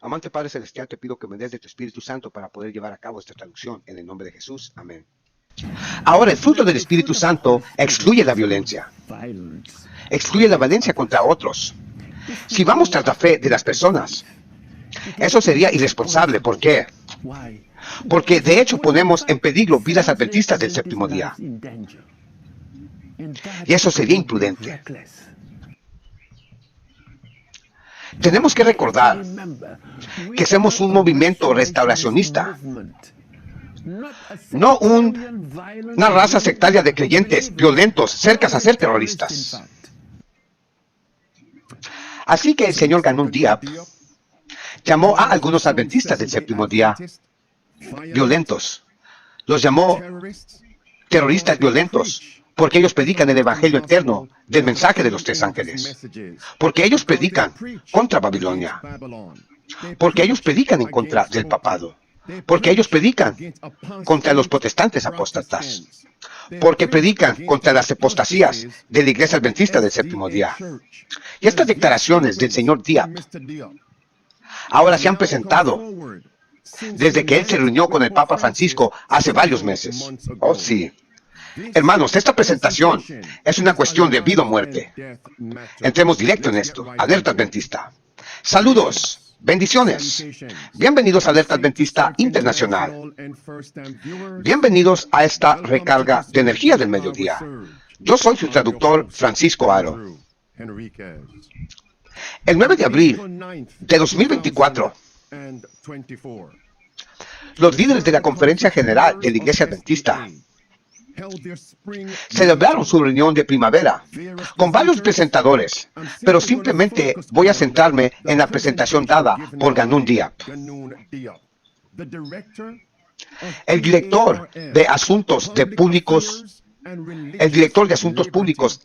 Amante Padre Celestial, te pido que me des de tu Espíritu Santo para poder llevar a cabo esta traducción. En el nombre de Jesús. Amén. Ahora, el fruto del Espíritu Santo excluye la violencia. Excluye la violencia contra otros. Si vamos tras la fe de las personas, eso sería irresponsable. ¿Por qué? Porque de hecho ponemos en peligro vidas adventistas del séptimo día. Y eso sería imprudente. Tenemos que recordar que somos un movimiento restauracionista, no una raza sectaria de creyentes violentos cerca a ser terroristas. Así que el señor Ganun Diab llamó a algunos adventistas del séptimo día violentos. Los llamó terroristas violentos, porque ellos predican el evangelio eterno del mensaje de los tres ángeles. Porque ellos predican contra Babilonia. Porque ellos predican en contra del papado. Porque ellos predican contra los protestantes apóstatas. Porque predican contra las apostasías de la iglesia adventista del séptimo día. Y estas declaraciones del señor Diab ahora se han presentado desde que él se reunió con el Papa Francisco hace varios meses. Oh, sí. Hermanos, esta presentación es una cuestión de vida o muerte. Entremos directo en esto. Alerta Adventista. Saludos, bendiciones. Bienvenidos a Alerta Adventista Internacional. Bienvenidos a esta recarga de energía del mediodía. Yo soy su traductor, Francisco Aro. El 9 de abril de 2024, los líderes de la Conferencia General de la Iglesia Adventista celebraron su reunión de primavera con varios presentadores, pero simplemente voy a centrarme en la presentación dada por Ganun Diab, el director de Asuntos Públicos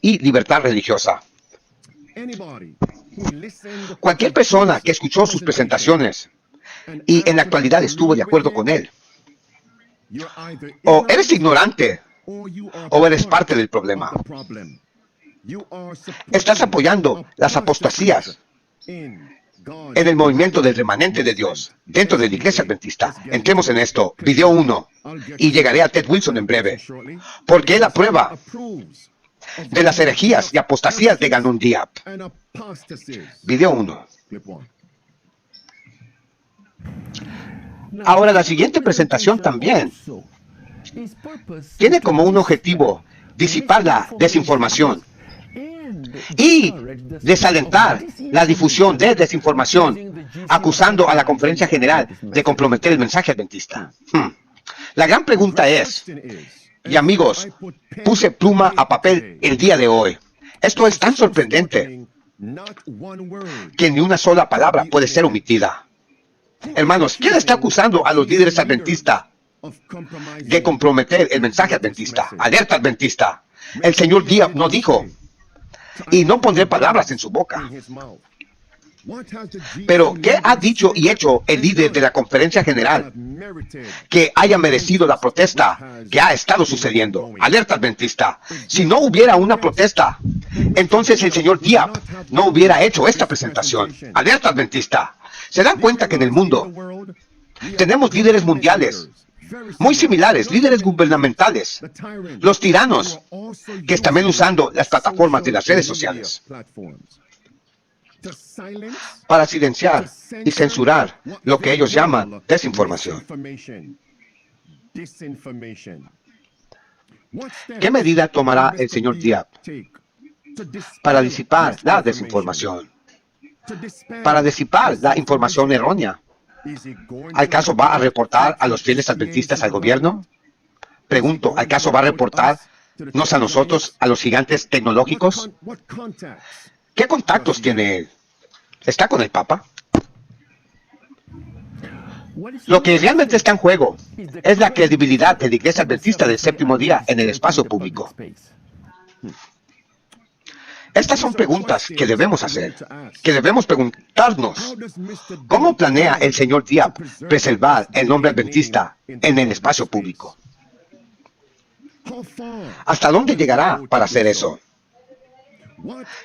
y Libertad Religiosa. Cualquier persona que escuchó sus presentaciones y en la actualidad estuvo de acuerdo con él, o eres ignorante o eres parte del problema. Estás apoyando las apostasías en el movimiento del remanente de Dios dentro de la iglesia adventista. Entremos en esto. Video 1. Y llegaré a Ted Wilson en breve, porque él aprueba de las herejías y apostasías de Ganun Diab. Video 1. Ahora, la siguiente presentación también tiene como un objetivo disipar la desinformación y desalentar la difusión de desinformación, acusando a la Conferencia General de comprometer el mensaje adventista. La gran pregunta es, y amigos, puse pluma a papel el día de hoy. Esto es tan sorprendente que ni una sola palabra puede ser omitida. Hermanos, ¿quién está acusando a los líderes adventistas de comprometer el mensaje adventista? Alerta adventista. El señor Diab no dijo, y no pondré palabras en su boca. Pero, ¿qué ha dicho y hecho el líder de la Conferencia General que haya merecido la protesta que ha estado sucediendo? Alerta adventista. Si no hubiera una protesta, entonces el señor Diab no hubiera hecho esta presentación. Alerta adventista. ¿Se dan cuenta que en el mundo tenemos líderes mundiales muy similares, líderes gubernamentales, los tiranos, que están también usando las plataformas de las redes sociales para silenciar y censurar lo que ellos llaman desinformación? ¿Qué medida tomará el señor Diab para disipar la desinformación? Para disipar la información errónea. ¿Acaso va a reportar a los fieles adventistas al gobierno? Pregunto, ¿acaso va a reportarnos a nosotros, a los gigantes tecnológicos? ¿Qué contactos tiene él? ¿Está con el Papa? Lo que realmente está en juego es la credibilidad de la iglesia adventista del séptimo día en el espacio público. Estas son preguntas que debemos hacer, que debemos preguntarnos. ¿Cómo planea el señor Diab preservar el nombre adventista en el espacio público? ¿Hasta dónde llegará para hacer eso?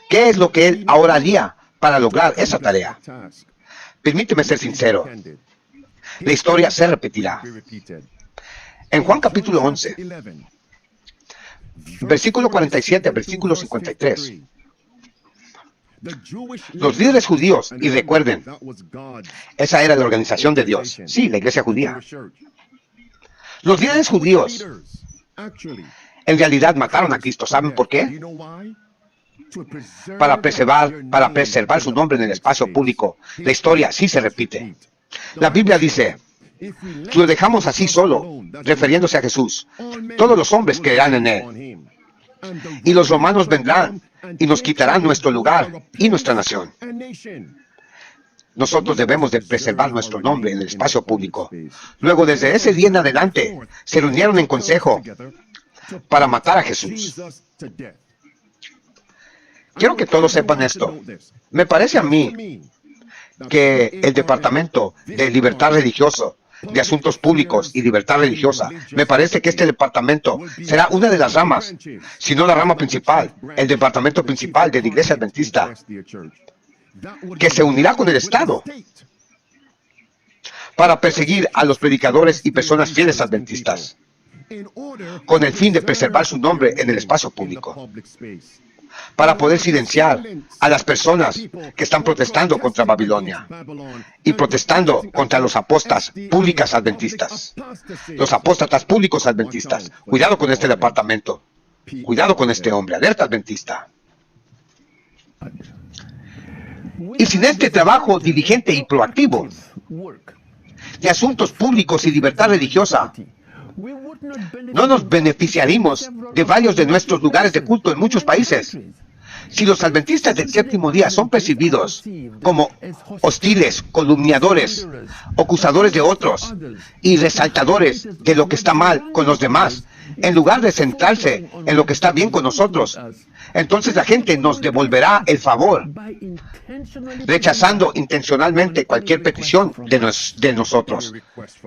¿Qué es lo que él ahora haría para lograr esa tarea? Permíteme ser sincero. La historia se repetirá. En Juan capítulo 11, versículo 47, versículo 53. Los líderes judíos, y recuerden, esa era la organización de Dios. Sí, la iglesia judía. Los líderes judíos en realidad mataron a Cristo. ¿Saben por qué? Para preservar su nombre en el espacio público. La historia sí se repite. La Biblia dice, si lo dejamos así solo, refiriéndose a Jesús, todos los hombres creerán en Él. Y los romanos vendrán y nos quitarán nuestro lugar y nuestra nación. Nosotros debemos de preservar nuestro nombre en el espacio público. Luego, desde ese día en adelante, se reunieron en consejo para matar a Jesús. Quiero que todos sepan esto. Me parece a mí que el Departamento de Libertad Religiosa, de Asuntos Públicos y Libertad Religiosa, me parece que este departamento será una de las ramas, si no la rama principal, el departamento principal de la Iglesia Adventista, que se unirá con el Estado para perseguir a los predicadores y personas fieles adventistas, con el fin de preservar su nombre en el espacio público, para poder silenciar a las personas que están protestando contra Babilonia y protestando contra los apóstatas públicos adventistas. Los apóstatas públicos adventistas. Cuidado con este departamento. Cuidado con este hombre. Alerta adventista. Y sin este trabajo diligente y proactivo de asuntos públicos y libertad religiosa, no nos beneficiaríamos de varios de nuestros lugares de culto en muchos países. Si los adventistas del séptimo día son percibidos como hostiles, calumniadores, acusadores de otros y resaltadores de lo que está mal con los demás, en lugar de centrarse en lo que está bien con nosotros, entonces la gente nos devolverá el favor, rechazando intencionalmente cualquier petición de nosotros.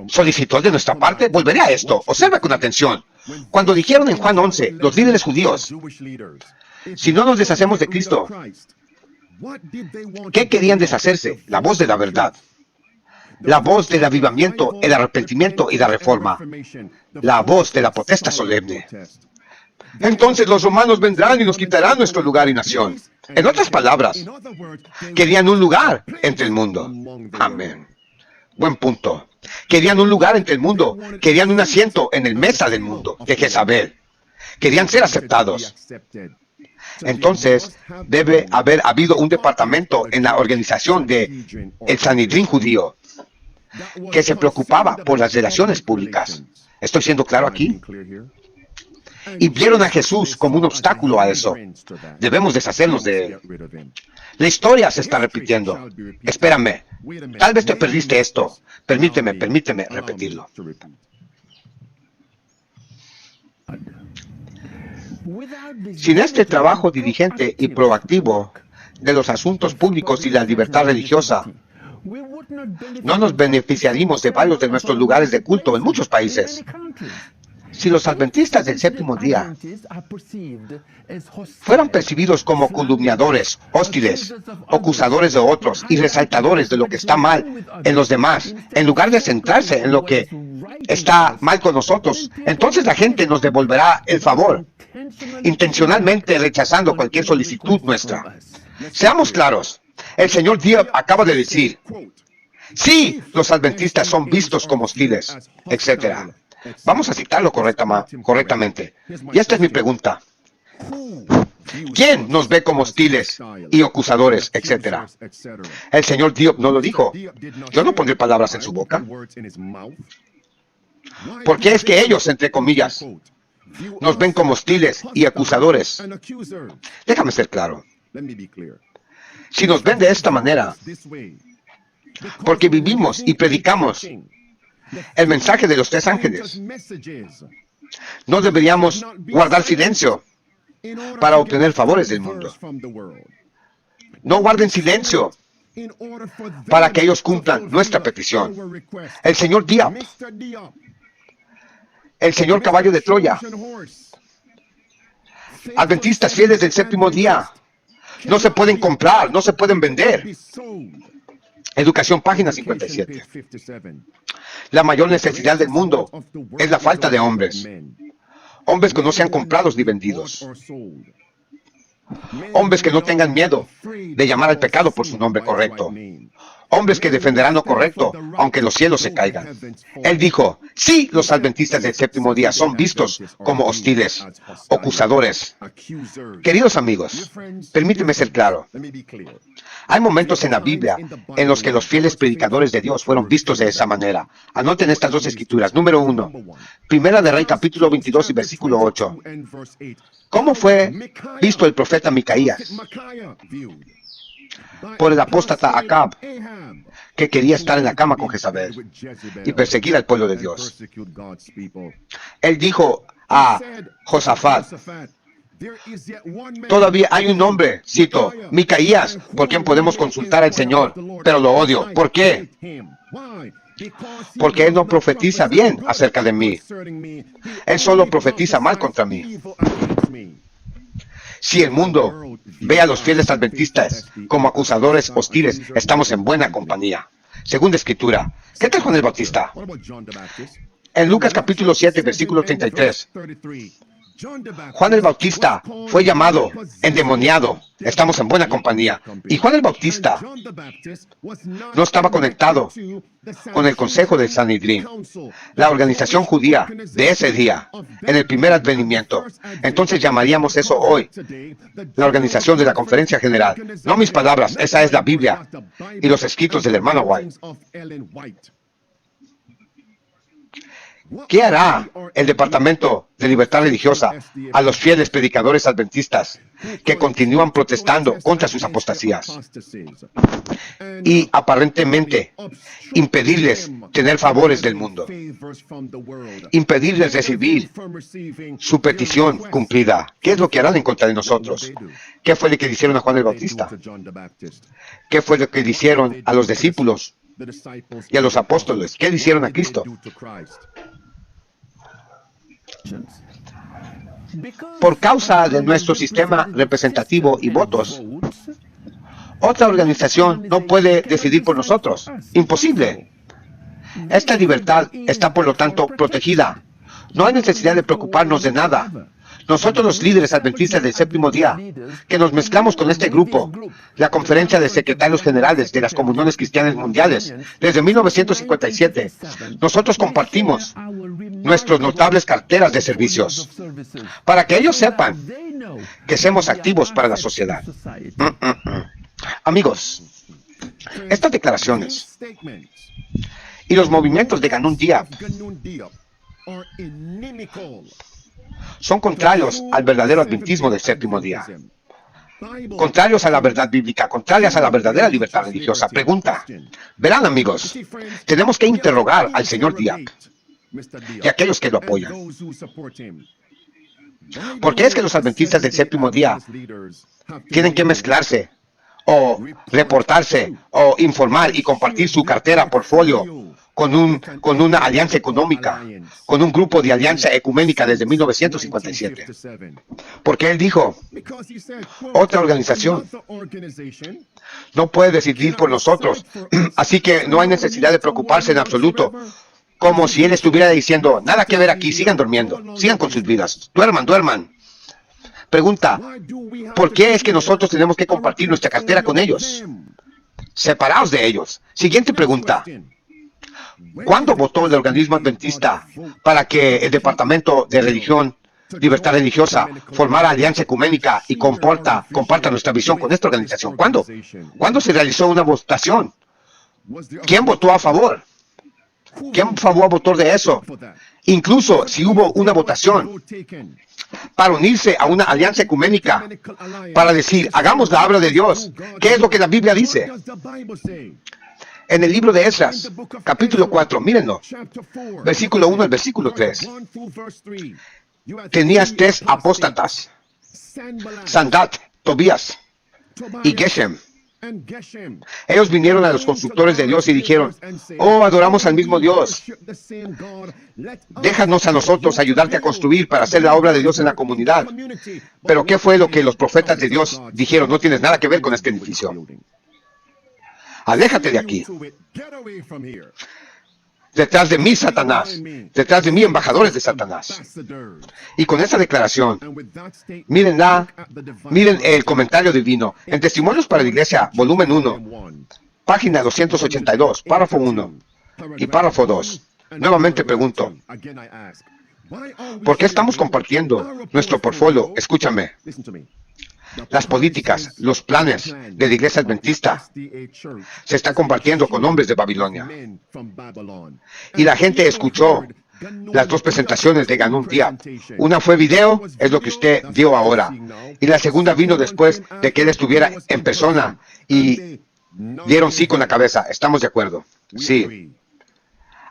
¿Solicitó de nuestra parte? Volveré a esto. Observa con atención. Cuando dijeron en Juan 11, los líderes judíos, si no nos deshacemos de Cristo, ¿qué querían deshacerse? La voz de la verdad. La voz del avivamiento, el arrepentimiento y la reforma. La voz de la protesta solemne. Entonces los romanos vendrán y nos quitarán nuestro lugar y nación. En otras palabras, querían un lugar entre el mundo. Amén. Buen punto. Querían un lugar entre el mundo. Querían un asiento en el mesa del mundo de Jezabel. Querían ser aceptados. Entonces, debe haber habido un departamento en la organización de el Sanedrín judío que se preocupaba por las relaciones públicas. ¿Estoy siendo claro aquí? Y vieron a Jesús como un obstáculo a eso. Debemos deshacernos de él. La historia se está repitiendo. Espérame. Tal vez te perdiste esto. Permíteme repetirlo. Sin este trabajo diligente y proactivo de los asuntos públicos y la libertad religiosa, no nos beneficiaríamos de varios de nuestros lugares de culto en muchos países. Si los adventistas del séptimo día fueran percibidos como calumniadores, hostiles, acusadores de otros y resaltadores de lo que está mal en los demás, en lugar de centrarse en lo que está mal con nosotros, entonces la gente nos devolverá el favor, intencionalmente rechazando cualquier solicitud nuestra. Seamos claros, el señor Diop acaba de decir, sí, los adventistas son vistos como hostiles, etc. Vamos a citarlo correctamente. Y esta es mi pregunta. ¿Quién nos ve como hostiles y acusadores, etcétera? El señor Diop no lo dijo. Yo no pondré palabras en su boca. ¿Por qué es que ellos, entre comillas, nos ven como hostiles y acusadores? Déjame ser claro. Si nos ven de esta manera, porque vivimos y predicamos el mensaje de los tres ángeles, no deberíamos guardar silencio para obtener favores del mundo. No guarden silencio para que ellos cumplan nuestra petición. El señor Diop, el señor Caballo de Troya, adventistas fieles del séptimo día, no se pueden comprar, no se pueden vender. Educación, página 57. La mayor necesidad del mundo es la falta de hombres. Hombres que no sean comprados ni vendidos. Hombres que no tengan miedo de llamar al pecado por su nombre correcto. Hombres que defenderán lo correcto, aunque los cielos se caigan. Él dijo, sí, los adventistas del séptimo día son vistos como hostiles, acusadores. Queridos amigos, permíteme ser claro. Hay momentos en la Biblia en los que los fieles predicadores de Dios fueron vistos de esa manera. Anoten estas dos escrituras. Número 1, Primera de Rey, capítulo 22 y versículo 8. ¿Cómo fue visto el profeta Micaías? Por el apóstata Acab, que quería estar en la cama con Jezabel y perseguir al pueblo de Dios. Él dijo a Josafat, todavía hay un hombre, cito, Micaías, por quien podemos consultar al Señor, pero lo odio. ¿Por qué? Porque él no profetiza bien acerca de mí. Él solo profetiza mal contra mí. Si el mundo ve a los fieles adventistas como acusadores hostiles, estamos en buena compañía. Segunda escritura. ¿Qué tal Juan el Bautista? En Lucas capítulo 7, versículo 33. Juan el Bautista fue llamado endemoniado. Estamos en buena compañía. Y Juan el Bautista no estaba conectado con el consejo del Sanedrín, la organización judía de ese día, en el primer advenimiento. Entonces llamaríamos eso hoy la organización de la conferencia general. No mis palabras, esa es la Biblia y los escritos del hermano White. ¿Qué hará el Departamento de Libertad Religiosa a los fieles predicadores adventistas que continúan protestando contra sus apostasías y aparentemente impedirles tener favores del mundo, impedirles recibir su petición cumplida? ¿Qué es lo que harán en contra de nosotros? ¿Qué fue lo que le hicieron a Juan el Bautista? ¿Qué fue lo que le hicieron a los discípulos y a los apóstoles? ¿Qué le hicieron a Cristo? Por causa de nuestro sistema representativo y votos, otra organización no puede decidir por nosotros. Imposible. Esta libertad está, por lo tanto, protegida. No hay necesidad de preocuparnos de nada. Nosotros, los líderes adventistas del séptimo día, que nos mezclamos con este grupo, la Conferencia de Secretarios Generales de las Comuniones Cristianas Mundiales, desde 1957, nosotros compartimos nuestras notables carteras de servicios, para que ellos sepan que somos activos para la sociedad. Amigos, estas declaraciones y los movimientos de Ganun Diab son contrarios al verdadero adventismo del séptimo día, contrarios a la verdad bíblica, contrarias a la verdadera libertad religiosa. Pregunta. Verán, amigos, tenemos que interrogar al señor Diab y a aquellos que lo apoyan. ¿Por qué es que los adventistas del séptimo día tienen que mezclarse o reportarse o informar y compartir su cartera, portfolio, con una alianza económica, con un grupo de alianza ecuménica desde 1957? Porque él dijo, otra organización no puede decidir por nosotros, así que no hay necesidad de preocuparse en absoluto. Como si él estuviera diciendo, nada que ver aquí, sigan durmiendo, sigan con sus vidas, duerman. Pregunta, ¿por qué es que nosotros tenemos que compartir nuestra cartera con ellos? Separados de ellos. Siguiente pregunta. ¿Cuándo votó el organismo adventista para que el Departamento de Religión, Libertad Religiosa, formara alianza ecuménica y comparta nuestra visión con esta organización? ¿Cuándo? ¿Cuándo se realizó una votación? ¿Quién votó a favor? ¿Quién fue a votar de eso? Incluso si hubo una votación para unirse a una alianza ecuménica, para decir, hagamos la obra de Dios. ¿Qué es lo que la Biblia dice? En el libro de Esdras, capítulo 4, mírenlo, versículo 1 al versículo 3. Tenías tres apóstatas, Sandat, Tobías y Geshem. Ellos vinieron a los consultores de Dios y dijeron, oh, adoramos al mismo Dios. Déjanos a nosotros ayudarte a construir para hacer la obra de Dios en la comunidad. Pero ¿qué fue lo que los profetas de Dios dijeron? No tienes nada que ver con este edificio. Aléjate de aquí. Detrás de mí, Satanás. Detrás de mí, embajadores de Satanás. Y con esa declaración, miren el comentario divino. En Testimonios para la Iglesia, volumen 1, página 282, párrafo 1 y párrafo 2. Nuevamente pregunto, ¿por qué estamos compartiendo nuestro portfolio? Escúchame. Las políticas, los planes de la Iglesia Adventista se están compartiendo con hombres de Babilonia. Y la gente escuchó las dos presentaciones de Ganun Diab. Una fue video, es lo que usted vio ahora. Y la segunda vino después de que él estuviera en persona y dieron sí con la cabeza. ¿Estamos de acuerdo? Sí.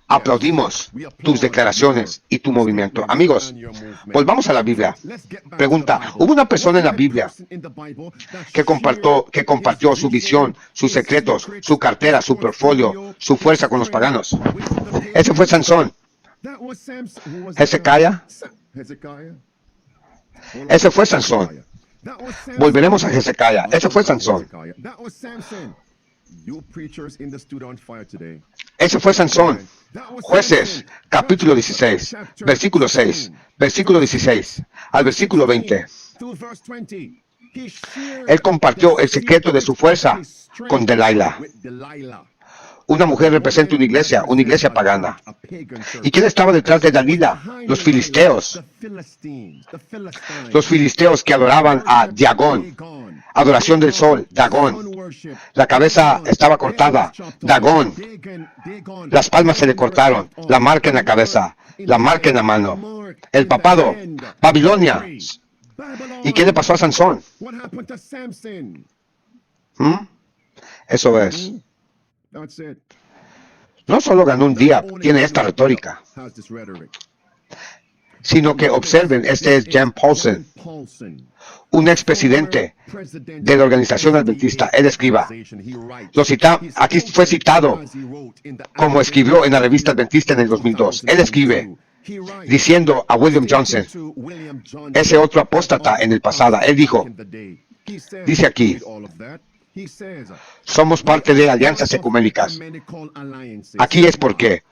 Aplaudimos tus declaraciones y tu movimiento. Amigos, volvamos a la Biblia. Pregunta, ¿hubo una persona en la Biblia que compartió su visión, sus secretos, su cartera, su portfolio, su fuerza con los paganos? Ese fue Sansón. ¿Hezekiah? Ese fue Sansón. Volveremos a Hezekiah. Ese fue Sansón. Ese fue Sansón. Jueces, capítulo 16, versículo 6, versículo 16 al versículo 20. Él compartió el secreto de su fuerza con Delilah. Una mujer representa una iglesia pagana. ¿Y quién estaba detrás de Dalila? Los filisteos. Los filisteos que adoraban a Dagón. Adoración del sol, Dagón. La cabeza estaba cortada, Dagón. Las palmas se le cortaron, la marca en la cabeza, la marca en la mano. El papado, Babilonia. ¿Y qué le pasó a Sansón? Eso es. No solo Ganun Diab tiene esta retórica, sino que observen, este es Jan Paulsen, un expresidente de la organización adventista. Él escriba. Aquí fue citado como escribió en la revista Adventista en el 2002. Él escribe diciendo a William Johnson, ese otro apóstata en el pasado. Él dijo, dice aquí, somos parte de alianzas ecuménicas. Aquí es porque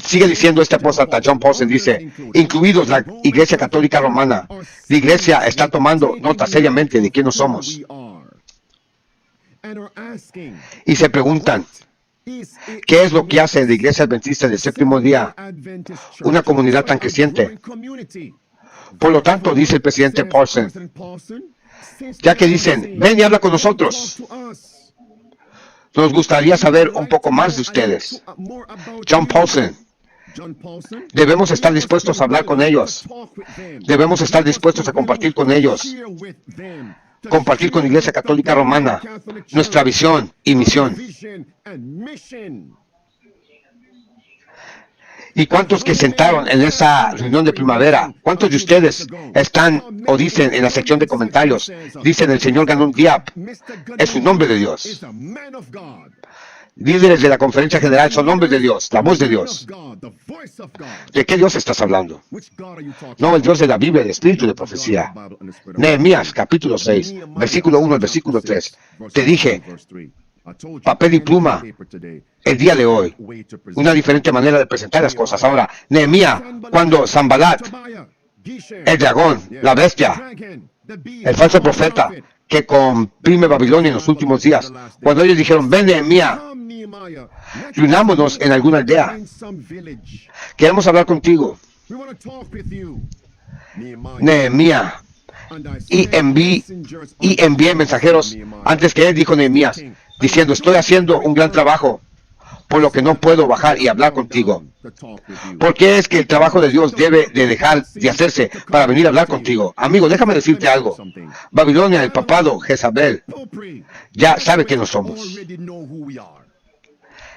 sigue diciendo este apóstata, John Paulsen dice, incluidos la Iglesia Católica Romana, la Iglesia está tomando nota seriamente de quiénes somos. Y se preguntan, ¿qué es lo que hace la Iglesia Adventista del Séptimo Día una comunidad tan creciente? Por lo tanto, dice el presidente Paulsen, ya que dicen, ven y habla con nosotros, nos gustaría saber un poco más de ustedes. John Paulsen, debemos estar dispuestos a hablar con ellos. Debemos estar dispuestos a compartir con ellos. Compartir con la Iglesia Católica Romana nuestra visión y misión. ¿Y cuántos que sentaron en esa reunión de primavera? ¿Cuántos de ustedes están o dicen en la sección de comentarios, dicen el señor Ganun Diab es un hombre de Dios? Líderes de la conferencia general son hombres de Dios, la voz de Dios. ¿De qué Dios estás hablando? No, el Dios de la Biblia, el espíritu de profecía. Nehemías, capítulo 6, versículo 1 al versículo 3. Te dije, papel y pluma, el día de hoy. Una diferente manera de presentar las cosas. Ahora, Nehemías, cuando Sanballat, el dragón, la bestia, el falso profeta, que comprime Babilonia en los últimos días, cuando ellos dijeron, ven Nehemías, reunámonos en alguna aldea. Queremos hablar contigo. Nehemías, y envié mensajeros antes que él, dijo Nehemías, diciendo, estoy haciendo un gran trabajo, por lo que no puedo bajar y hablar contigo. ¿Por qué es que el trabajo de Dios debe de dejar de hacerse para venir a hablar contigo? Amigo, déjame decirte algo. Babilonia, el papado, Jezabel, ya sabe que no somos.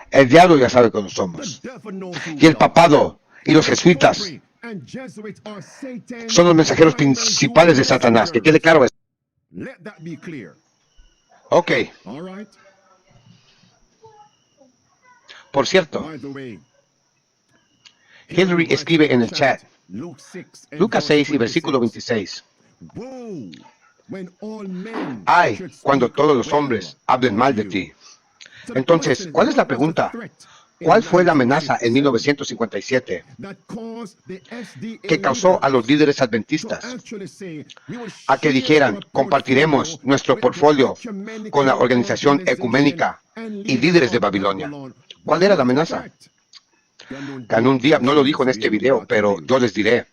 El diablo ya sabe que no somos. Y el papado y los jesuitas son los mensajeros principales de Satanás. Que quede claro eso. Ok. Por cierto, Hillary escribe en el chat, Lucas 6 y versículo 26. Ay, cuando todos los hombres hablen mal de ti. Entonces, ¿cuál es la pregunta? ¿Cuál fue la amenaza en 1957 que causó a los líderes adventistas a que dijeran, compartiremos nuestro portfolio con la organización ecuménica y líderes de Babilonia? ¿Cuál era la amenaza? Canún Diab no lo dijo en este video, pero yo les diré.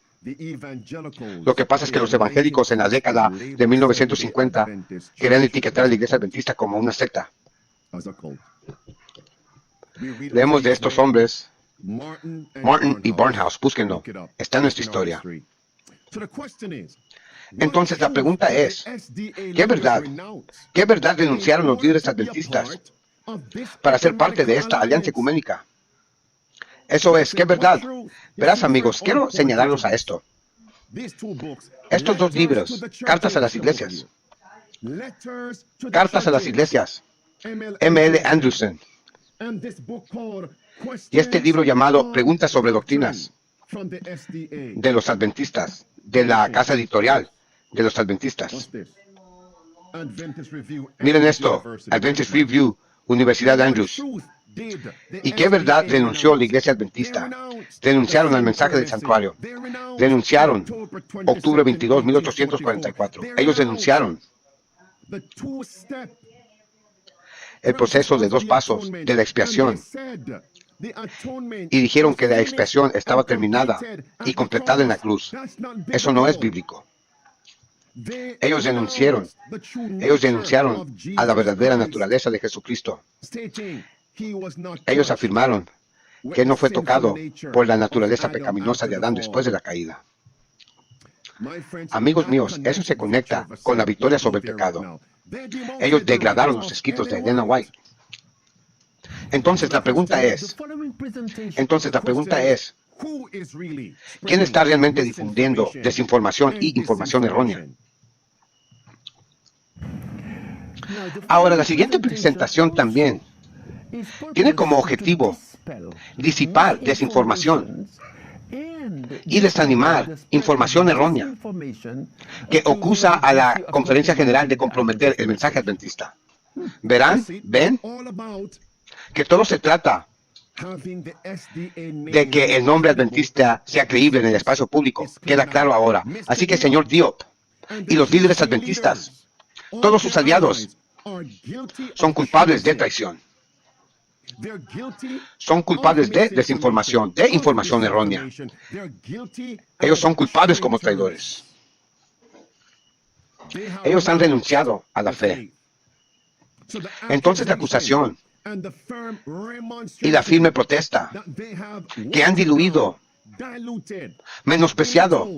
Lo que pasa es que los evangélicos en la década de 1950 querían etiquetar a la iglesia adventista como una secta. Leemos de estos hombres, Martin y Barnhouse, búsquenlo, está en nuestra historia. Entonces la pregunta es, ¿qué verdad denunciaron los líderes adventistas para ser parte de esta alianza ecuménica? Eso es, ¿qué verdad? Verás, amigos, quiero señalarlos a esto. Estos dos libros, Cartas a las Iglesias, M.L. Anderson, y este libro llamado Preguntas sobre Doctrinas de los Adventistas, de la casa editorial de los Adventistas. Miren esto, Adventist Review, Universidad de Andrews. ¿Y qué verdad denunció la iglesia adventista? Denunciaron el mensaje del santuario. Denunciaron octubre 22, 1844. Ellos denunciaron el proceso de 2 pasos de la expiación. Y dijeron que la expiación estaba terminada y completada en la cruz. Eso no es bíblico. Ellos denunciaron a la verdadera naturaleza de Jesucristo. Ellos afirmaron que Él no fue tocado por la naturaleza pecaminosa de Adán después de la caída. Amigos míos, eso se conecta con la victoria sobre el pecado. Ellos degradaron los escritos de Elena White. Entonces la pregunta es, ¿quién está realmente difundiendo desinformación y información errónea? Ahora, la siguiente presentación también tiene como objetivo disipar desinformación y desanimar información errónea que acusa a la Conferencia General de comprometer el mensaje adventista. ¿Ven? Que todo se trata de que el nombre adventista sea creíble en el espacio público. Queda claro ahora. Así que, señor Diop y los líderes adventistas, todos sus aliados, son culpables de traición. Son culpables de desinformación, de información errónea. Ellos son culpables como traidores. Ellos han renunciado a la fe. Entonces la acusación y la firme protesta que han diluido, menospreciado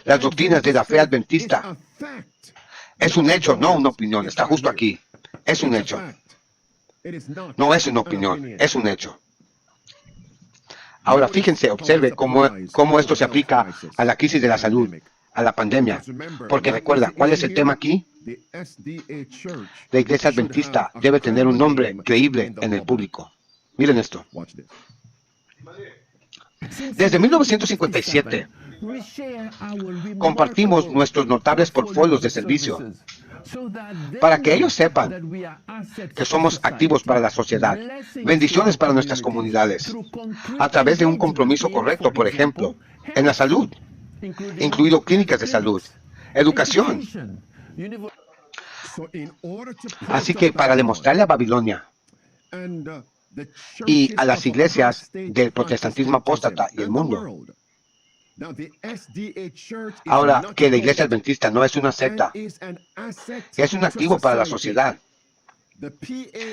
las doctrinas de la fe adventista es un hecho, no una opinión. Está justo aquí. Es un hecho. No es una opinión, es un hecho. Ahora fíjense, observe cómo esto se aplica a la crisis de la salud, a la pandemia. Porque recuerda, ¿cuál es el tema aquí? La iglesia adventista debe tener un nombre creíble en el público. Miren esto. Desde 1957, compartimos nuestros notables portfolios de servicio para que ellos sepan que somos activos para la sociedad, bendiciones para nuestras comunidades, a través de un compromiso correcto, por ejemplo, en la salud, incluido clínicas de salud, educación. Así que para demostrarle a Babilonia y a las iglesias del protestantismo apóstata y el mundo, ahora que la iglesia adventista no es una secta, es un activo para la sociedad.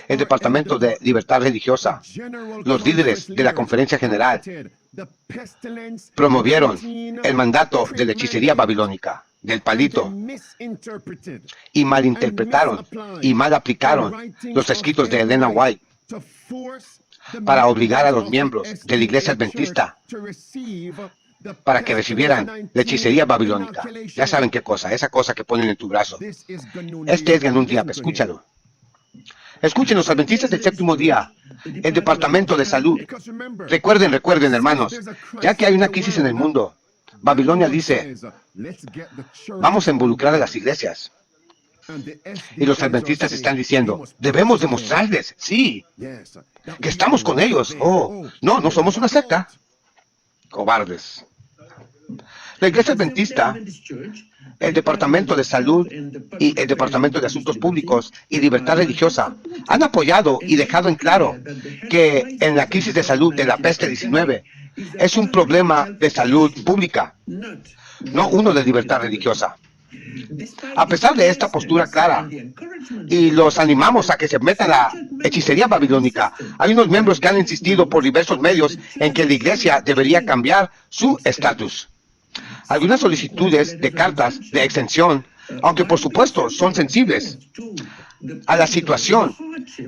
El Departamento de Libertad Religiosa, los líderes de la Conferencia General, promovieron el mandato de la hechicería babilónica, del palito, y malinterpretaron y mal aplicaron los escritos de Elena White para obligar a los miembros de la iglesia adventista para que recibieran la hechicería babilónica. Ya saben qué cosa, esa cosa que ponen en tu brazo. Este es Ganun Diab, escúchalo. Escuchen, los adventistas del séptimo día, el Departamento de Salud. Recuerden, hermanos, ya que hay una crisis en el mundo, Babilonia dice, vamos a involucrar a las iglesias. Y los adventistas están diciendo, debemos demostrarles, sí, que estamos con ellos. Oh, no, no somos una secta. Cobardes. La iglesia adventista, el Departamento de Salud y el Departamento de Asuntos Públicos y Libertad Religiosa han apoyado y dejado en claro que en la crisis de salud de la peste 19 es un problema de salud pública, no uno de libertad religiosa. A pesar de esta postura clara, y los animamos a que se metan a la hechicería babilónica, hay unos miembros que han insistido por diversos medios en que la iglesia debería cambiar su estatus. Algunas solicitudes de cartas de exención, aunque por supuesto son sensibles a la situación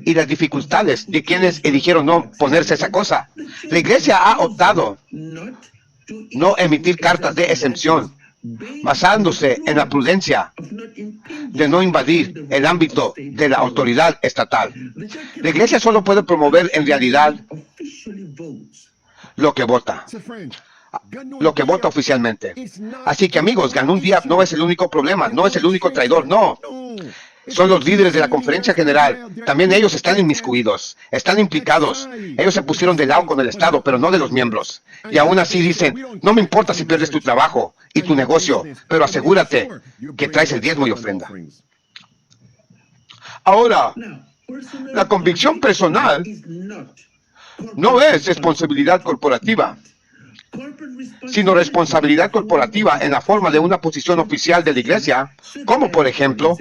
y las dificultades de quienes eligieron no ponerse esa cosa, la iglesia ha optado no emitir cartas de exención, basándose en la prudencia de no invadir el ámbito de la autoridad estatal. La iglesia solo puede promover en realidad lo que vota oficialmente. Así que amigos, Ganun Diab no es el único problema, no es el único traidor, no. Son los líderes de la conferencia general. También ellos están inmiscuidos, están implicados. Ellos se pusieron de lado con el Estado, pero no de los miembros. Y aún así dicen, no me importa si pierdes tu trabajo y tu negocio, pero asegúrate que traes el diezmo y ofrenda. Ahora, la convicción personal no es responsabilidad corporativa, sino responsabilidad corporativa en la forma de una posición oficial de la iglesia, como por ejemplo,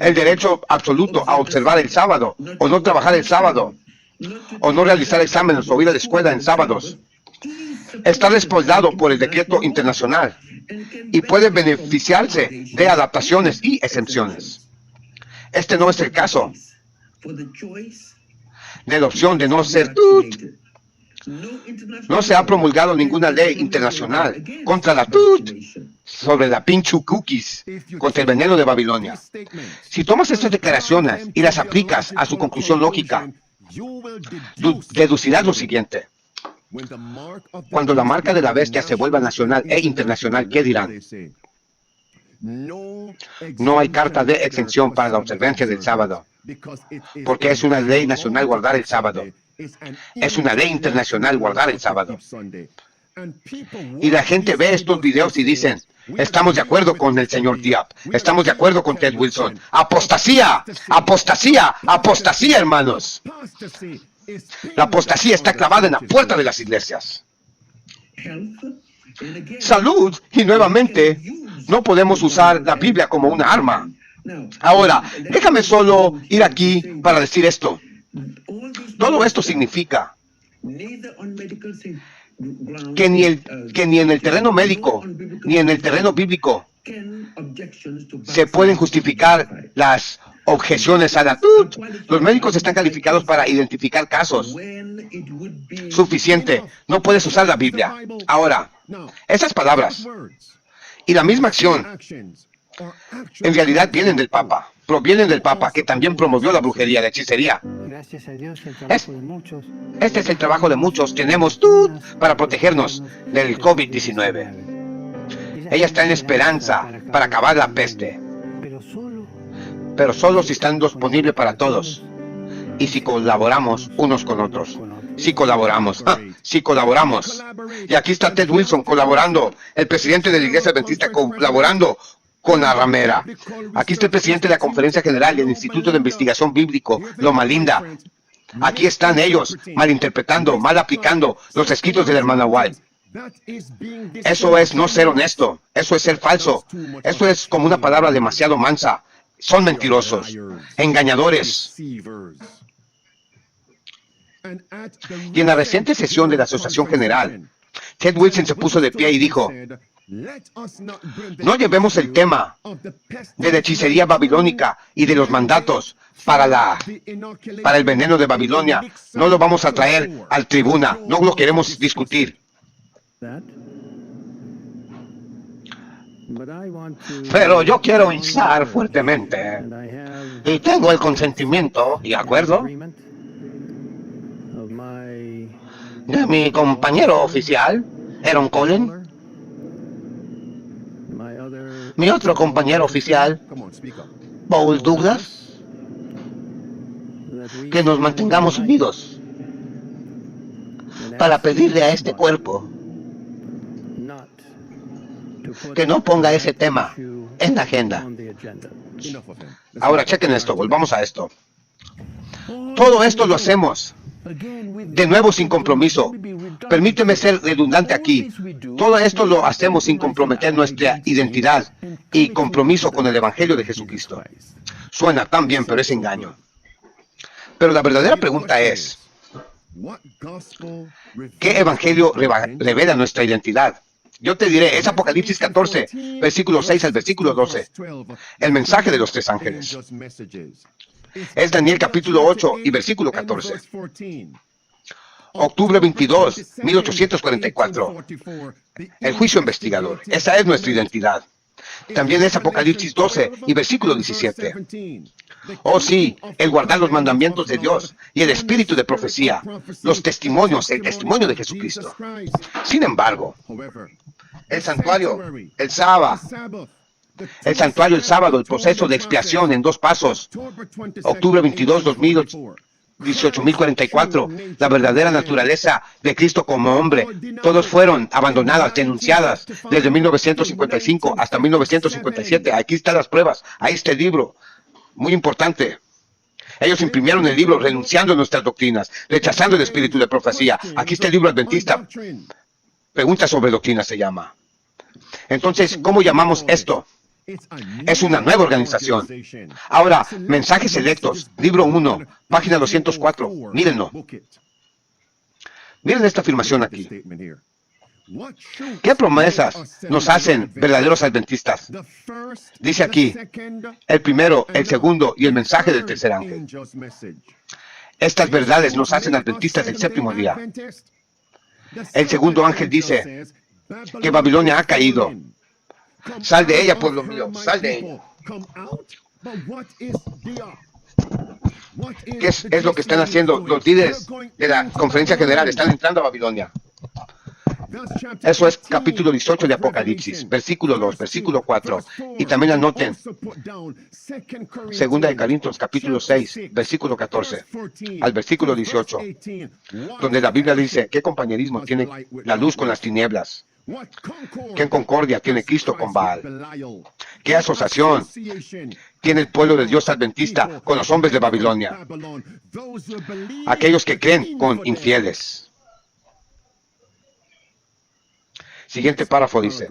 el derecho absoluto a observar el sábado, o no trabajar el sábado, o no realizar exámenes o ir a la escuela en sábados. Está respaldado por el decreto internacional y puede beneficiarse de adaptaciones y exenciones. Este no es el caso de la opción de no ser tut. No se ha promulgado ninguna ley internacional contra la tut, sobre la pinchu cookies, contra el veneno de Babilonia. Si tomas estas declaraciones y las aplicas a su conclusión lógica, deducirás lo siguiente. Cuando la marca de la bestia se vuelva nacional e internacional, ¿qué dirán? No hay carta de exención para la observancia del sábado, porque es una ley nacional guardar el sábado. Es una ley internacional guardar el sábado. Y la gente ve estos videos y dicen, estamos de acuerdo con el señor Diab, estamos de acuerdo con Ted Wilson. ¡Apostasía! ¡Apostasía! ¡Apostasía, hermanos! La apostasía está clavada en la puerta de las iglesias. Salud, y nuevamente, no podemos usar la Biblia como una arma. Ahora, déjame solo ir aquí para decir esto. Todo esto significa que ni en el terreno médico ni en el terreno bíblico se pueden justificar las objeciones a la tut. Los médicos están calificados para identificar casos. Suficiente. No puedes usar la Biblia. Ahora, esas palabras y la misma acción en realidad vienen del Papa. Provienen del Papa, que también promovió la brujería, la hechicería. Este es el trabajo de muchos. Tenemos tut para protegernos del COVID-19. Ella está en esperanza para acabar la peste, pero solo si están disponibles para todos y si colaboramos unos con otros. Si colaboramos, si colaboramos. Y aquí está Ted Wilson colaborando, el presidente de la Iglesia Adventista colaborando con la ramera. Aquí está el presidente de la Conferencia General del Instituto de Investigación Bíblico, Loma Linda. Aquí están ellos malinterpretando, mal aplicando los escritos de la hermana White. Eso es no ser honesto, eso es ser falso, eso es como una palabra demasiado mansa. Son mentirosos, engañadores. Y en la reciente sesión de la Asociación General, Ted Wilson se puso de pie y dijo, no llevemos el tema de la hechicería babilónica y de los mandatos para el veneno de Babilonia. No lo vamos a traer al tribuna, no lo queremos discutir. Pero yo quiero instar fuertemente, y tengo el consentimiento y acuerdo de mi compañero oficial, Aaron Cullen, Mi otro compañero oficial, Paul Douglas, que nos mantengamos unidos para pedirle a este cuerpo que no ponga ese tema en la agenda. Ahora chequen esto, volvamos a esto. Todo esto lo hacemos de nuevo sin compromiso. Permíteme ser redundante aquí. Todo esto lo hacemos sin comprometer nuestra identidad y compromiso con el Evangelio de Jesucristo. Suena tan bien, pero es engaño. Pero la verdadera pregunta es, ¿qué Evangelio revela nuestra identidad? Yo te diré, es Apocalipsis 14, versículo 6 al versículo 12. El mensaje de los tres ángeles. Es Daniel capítulo 8 y versículo 14. Octubre 22, 1844. El juicio investigador. Esa es nuestra identidad. También es Apocalipsis 12 y versículo 17. Oh sí, el guardar los mandamientos de Dios y el espíritu de profecía, los testimonios, el testimonio de Jesucristo. Sin embargo, el santuario, el sábado, el proceso de expiación en dos pasos. Octubre 22, 18.044, la verdadera naturaleza de Cristo como hombre. Todos fueron abandonadas, denunciadas desde 1955 hasta 1957. Aquí están las pruebas, ahí está el libro. Muy importante. Ellos imprimieron el libro renunciando a nuestras doctrinas, rechazando el espíritu de profecía. Aquí está el libro adventista. Pregunta sobre doctrina se llama. Entonces, ¿cómo llamamos esto? Es una nueva organización. Ahora, mensajes selectos, libro 1, página 204. Mírenlo. Miren esta afirmación aquí. ¿Qué promesas nos hacen verdaderos adventistas? Dice aquí, el primero, el segundo y el mensaje del tercer ángel. Estas verdades nos hacen adventistas del séptimo día. El segundo ángel dice que Babilonia ha caído. Sal de ella, pueblo mío, sal de ella. ¿Qué es lo que están haciendo los líderes de la conferencia general? Están entrando a Babilonia. Eso es capítulo 18 de Apocalipsis, versículo 2, versículo 4. Y también anoten, segunda de Corintios, capítulo 6, versículo 14, al versículo 18, donde la Biblia dice, ¿qué compañerismo tiene la luz con las tinieblas? ¿Qué concordia tiene Cristo con Baal? ¿Qué asociación tiene el pueblo de Dios adventista con los hombres de Babilonia? Aquellos que creen con infieles. Siguiente párrafo dice,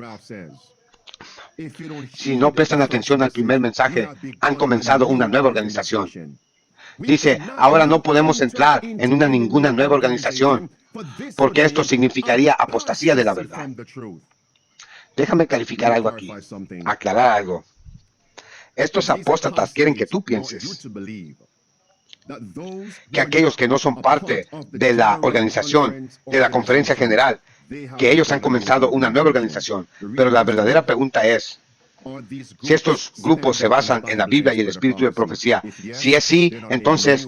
si no prestan atención al primer mensaje, han comenzado una nueva organización. Dice, ahora no podemos entrar en ninguna nueva organización, porque esto significaría apostasía de la verdad. Déjame calificar algo aquí, aclarar algo. Estos apóstatas quieren que tú pienses que aquellos que no son parte de la organización, de la conferencia general, que ellos han comenzado una nueva organización. Pero la verdadera pregunta es, si estos grupos se basan en la Biblia y el espíritu de profecía, si es sí, entonces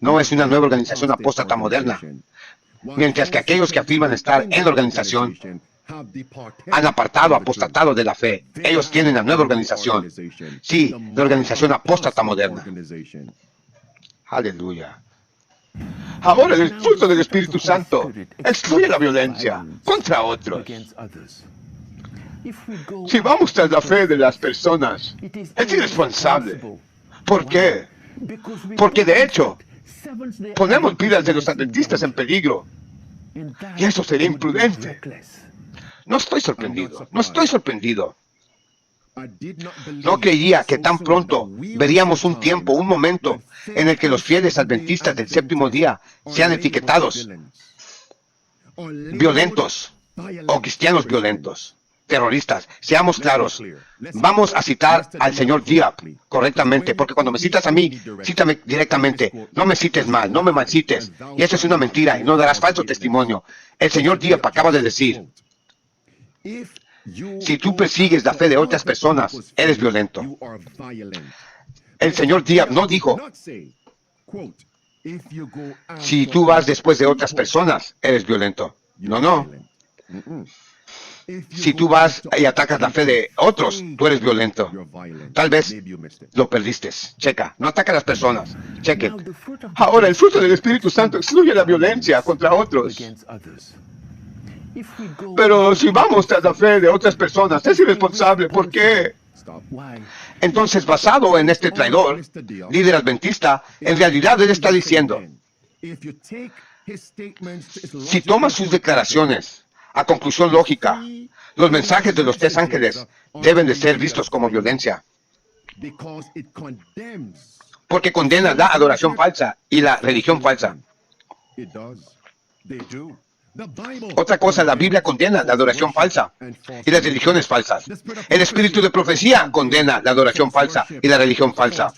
no es una nueva organización apóstata moderna. Mientras que aquellos que afirman estar en la organización han apostatado de la fe. Ellos tienen la nueva organización. Sí, la organización apóstata moderna. Aleluya. Ahora el fruto del Espíritu Santo excluye la violencia contra otros. Si vamos tras la fe de las personas, es irresponsable. ¿Por qué? Porque de hecho, ponemos vidas de los adventistas en peligro. Y eso sería imprudente. No estoy sorprendido. No estoy sorprendido. No creía que tan pronto veríamos un tiempo, un momento, en el que los fieles adventistas del séptimo día sean etiquetados violentos o cristianos violentos, terroristas. Seamos claros. Vamos a citar al señor Diab correctamente, porque cuando me citas a mí, cítame directamente. No me cites mal, no me malcites. Y eso es una mentira y no darás falso testimonio. El señor Diab acaba de decir, si tú persigues la fe de otras personas, eres violento. El señor Diab no dijo, si tú vas después de otras personas, eres violento. No, no. Si tú vas y atacas la fe de otros, tú eres violento. Tal vez lo perdiste. Checa, no ataca a las personas. Cheque. Ahora, el fruto del Espíritu Santo excluye la violencia contra otros. Pero si vamos tras la fe de otras personas, es irresponsable. ¿Por qué? Entonces, basado en este traidor, líder adventista, en realidad él está diciendo, si tomas sus declaraciones a conclusión lógica, los mensajes de los 3 ángeles deben de ser vistos como violencia, porque condena la adoración falsa y la religión falsa. Otra cosa, la Biblia condena la adoración falsa y las religiones falsas. El espíritu de profecía condena la adoración falsa y la religión falsa.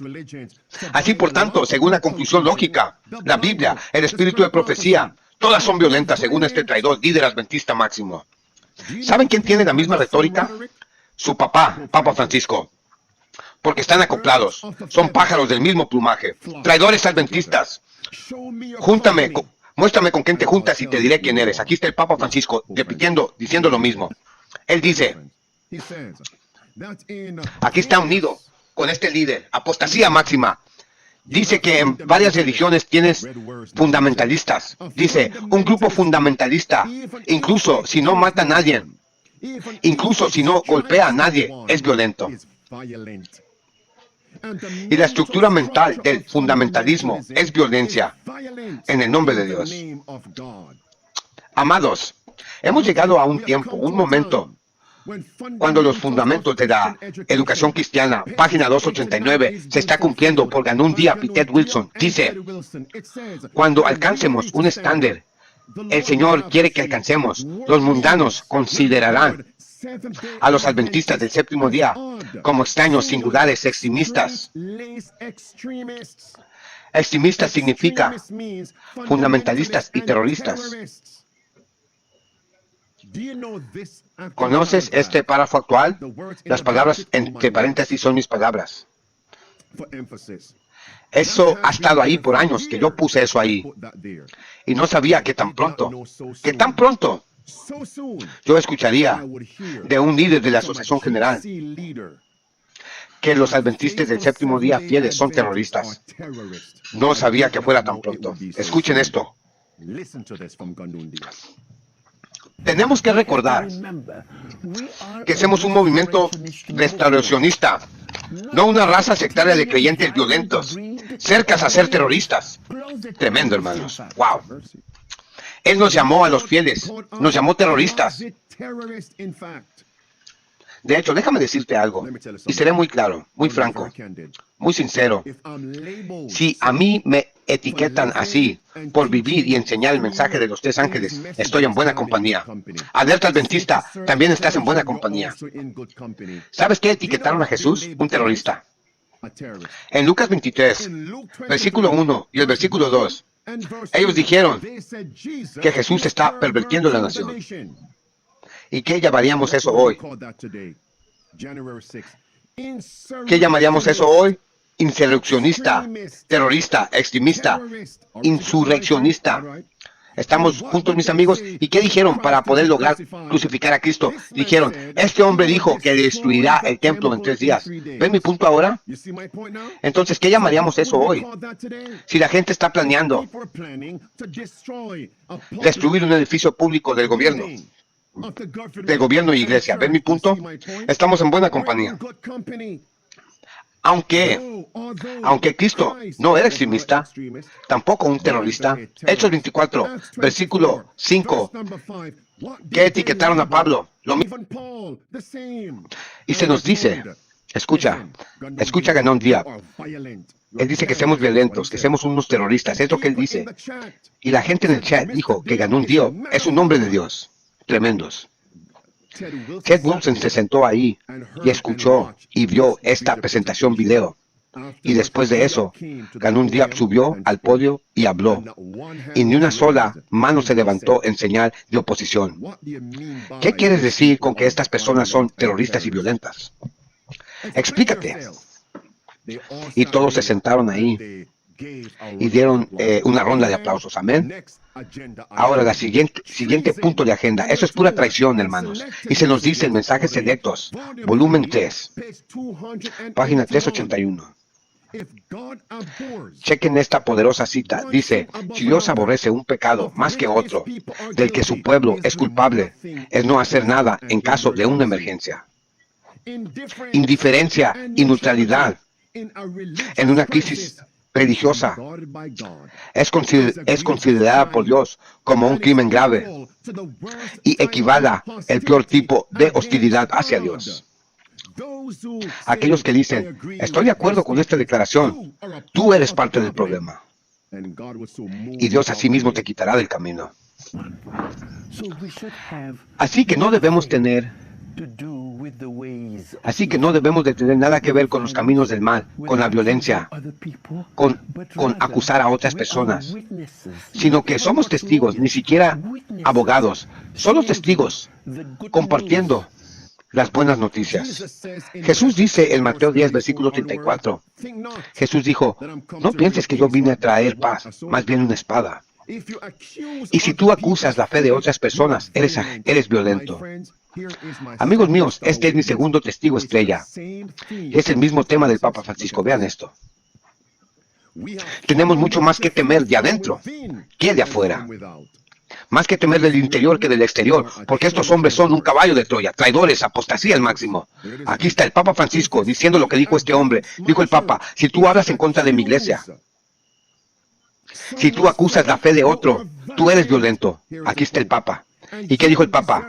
Así, por tanto, según la conclusión lógica, la Biblia, el espíritu de profecía, todas son violentas según este traidor líder adventista máximo. ¿Saben quién tiene la misma retórica? Su papá, Papa Francisco. Porque están acoplados. Son pájaros del mismo plumaje. Traidores adventistas. Muéstrame con quién te juntas y te diré quién eres. Aquí está el Papa Francisco, diciendo lo mismo. Él dice, aquí está unido con este líder, apostasía máxima. Dice que en varias religiones tienes fundamentalistas. Dice, un grupo fundamentalista, incluso si no mata a nadie, incluso si no golpea a nadie, es violento. Y la estructura mental del fundamentalismo es violencia en el nombre de Dios. Amados, hemos llegado a un tiempo, un momento, cuando los fundamentos de la educación cristiana, página 289, se está cumpliendo por Ganó un día Ted Wilson. Dice, cuando alcancemos un estándar, el Señor quiere que alcancemos, los mundanos considerarán a los adventistas del séptimo día como extraños, singulares, extremistas. Extremistas significa fundamentalistas y terroristas. ¿Conoces este párrafo actual? Las palabras entre paréntesis son mis palabras. Eso ha estado ahí por años, que yo puse eso ahí. Y no sabía que tan pronto yo escucharía de un líder de la Asociación General que los adventistas del séptimo día fieles son terroristas. No sabía que fuera tan pronto. Escuchen esto. Tenemos que recordar que somos un movimiento restauracionista, no una raza sectaria de creyentes violentos, cercas a ser terroristas. Tremendo, hermanos. Wow. Él nos llamó a los fieles, nos llamó terroristas. De hecho, déjame decirte algo, y seré muy claro, muy franco, muy sincero. Si a mí me etiquetan así por vivir y enseñar el mensaje de los 3 ángeles, estoy en buena compañía. Alerta adventista, también estás en buena compañía. ¿Sabes qué etiquetaron a Jesús? Un terrorista. En Lucas 23, versículo 1 y el versículo 2, ellos dijeron que Jesús está pervirtiendo la nación. ¿Y qué llamaríamos eso hoy? ¿Qué llamaríamos eso hoy? Insurreccionista, terrorista, extremista, insurreccionista. Estamos juntos, mis amigos. ¿Y qué dijeron para poder lograr crucificar a Cristo? Dijeron, este hombre dijo que destruirá el templo en 3 días. ¿Ven mi punto ahora? Entonces, ¿qué llamaríamos eso hoy? Si la gente está planeando destruir un edificio público del gobierno y iglesia. ¿Ven mi punto? Estamos en buena compañía. Aunque Cristo no era extremista, tampoco un terrorista. Hechos 24, versículo 5, que etiquetaron a Pablo. Y se nos dice, escucha, Ganón Díaz. Él dice que somos violentos, que somos unos terroristas. Es lo que él dice. Y la gente en el chat dijo que Ganón Díaz es un hombre de Dios. Tremendos. Ted Wilson se sentó ahí y escuchó y vio esta presentación video. Y después de eso, Ganón Díaz subió al podio y habló. Y ni una sola mano se levantó en señal de oposición. ¿Qué quieres decir con que estas personas son terroristas y violentas? Explícate. Y todos se sentaron ahí. y dieron una ronda de aplausos. Amén. Ahora, la siguiente punto de agenda. Eso es pura traición, hermanos. Y se nos dice en Mensajes Selectos, volumen 3, página 381. Chequen esta poderosa cita. Dice, si Dios aborrece un pecado más que otro, del que su pueblo es culpable, es no hacer nada en caso de una emergencia. Indiferencia y neutralidad en una crisis religiosa es considerada por Dios como un crimen grave y equivale al peor tipo de hostilidad hacia Dios. Aquellos que dicen, estoy de acuerdo con esta declaración, tú eres parte del problema. Y Dios asimismo te quitará del camino. Así que no debemos de tener nada que ver con los caminos del mal, con la violencia, con acusar a otras personas, sino que somos testigos, ni siquiera abogados, solo testigos, compartiendo las buenas noticias. Jesús dice en Mateo 10, versículo 34, Jesús dijo, no pienses que yo vine a traer paz, más bien una espada. Y si tú acusas la fe de otras personas, eres violento. Amigos míos, este es mi segundo testigo estrella. Es el mismo tema del Papa Francisco. Vean esto. Tenemos mucho más que temer de adentro que de afuera. Más que temer del interior que del exterior, porque estos hombres son un caballo de Troya, traidores, apostasía al máximo. Aquí está el Papa Francisco diciendo lo que dijo este hombre. Dijo el Papa, si tú hablas en contra de mi iglesia, si tú acusas la fe de otro, tú eres violento. Aquí está el Papa. ¿Y qué dijo el Papa?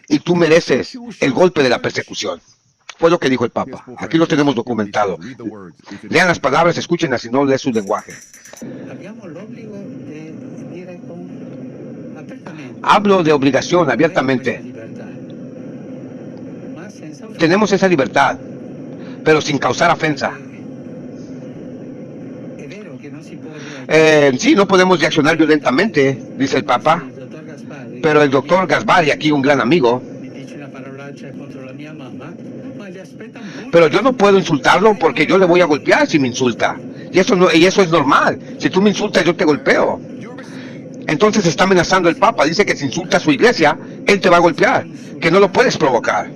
Y tú mereces el golpe de la persecución. Fue lo que dijo el Papa. Aquí lo tenemos documentado. Lean las palabras, escúchenlas y no lean su lenguaje. Hablo de obligación abiertamente. Tenemos esa libertad, pero sin causar ofensa. Sí, no podemos reaccionar violentamente, dice el Papa, pero el doctor Gasbari, aquí un gran amigo, pero yo no puedo insultarlo porque yo le voy a golpear si me insulta. Y eso es normal. Si tú me insultas, yo te golpeo. Entonces está amenazando el Papa. Dice que si insulta a su iglesia, él te va a golpear. Que no lo puedes provocar.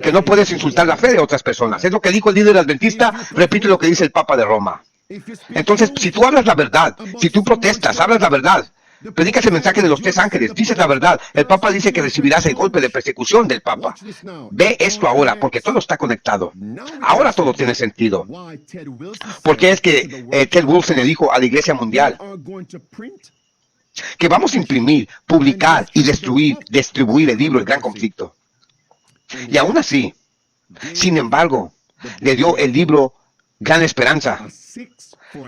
Que no puedes insultar la fe de otras personas. Es lo que dijo el líder adventista. Repite lo que dice el Papa de Roma. Entonces, si tú hablas la verdad, si tú protestas, hablas la verdad, predicas el mensaje de los 3 ángeles, dices la verdad, el Papa dice que recibirás el golpe de persecución del Papa. Ve esto ahora, porque todo está conectado. Ahora todo tiene sentido. Porque es que Ted Wilson le dijo a la Iglesia Mundial que vamos a imprimir, publicar y distribuir el libro El Gran Conflicto. Y aún así, sin embargo, le dio el libro Gran Esperanza.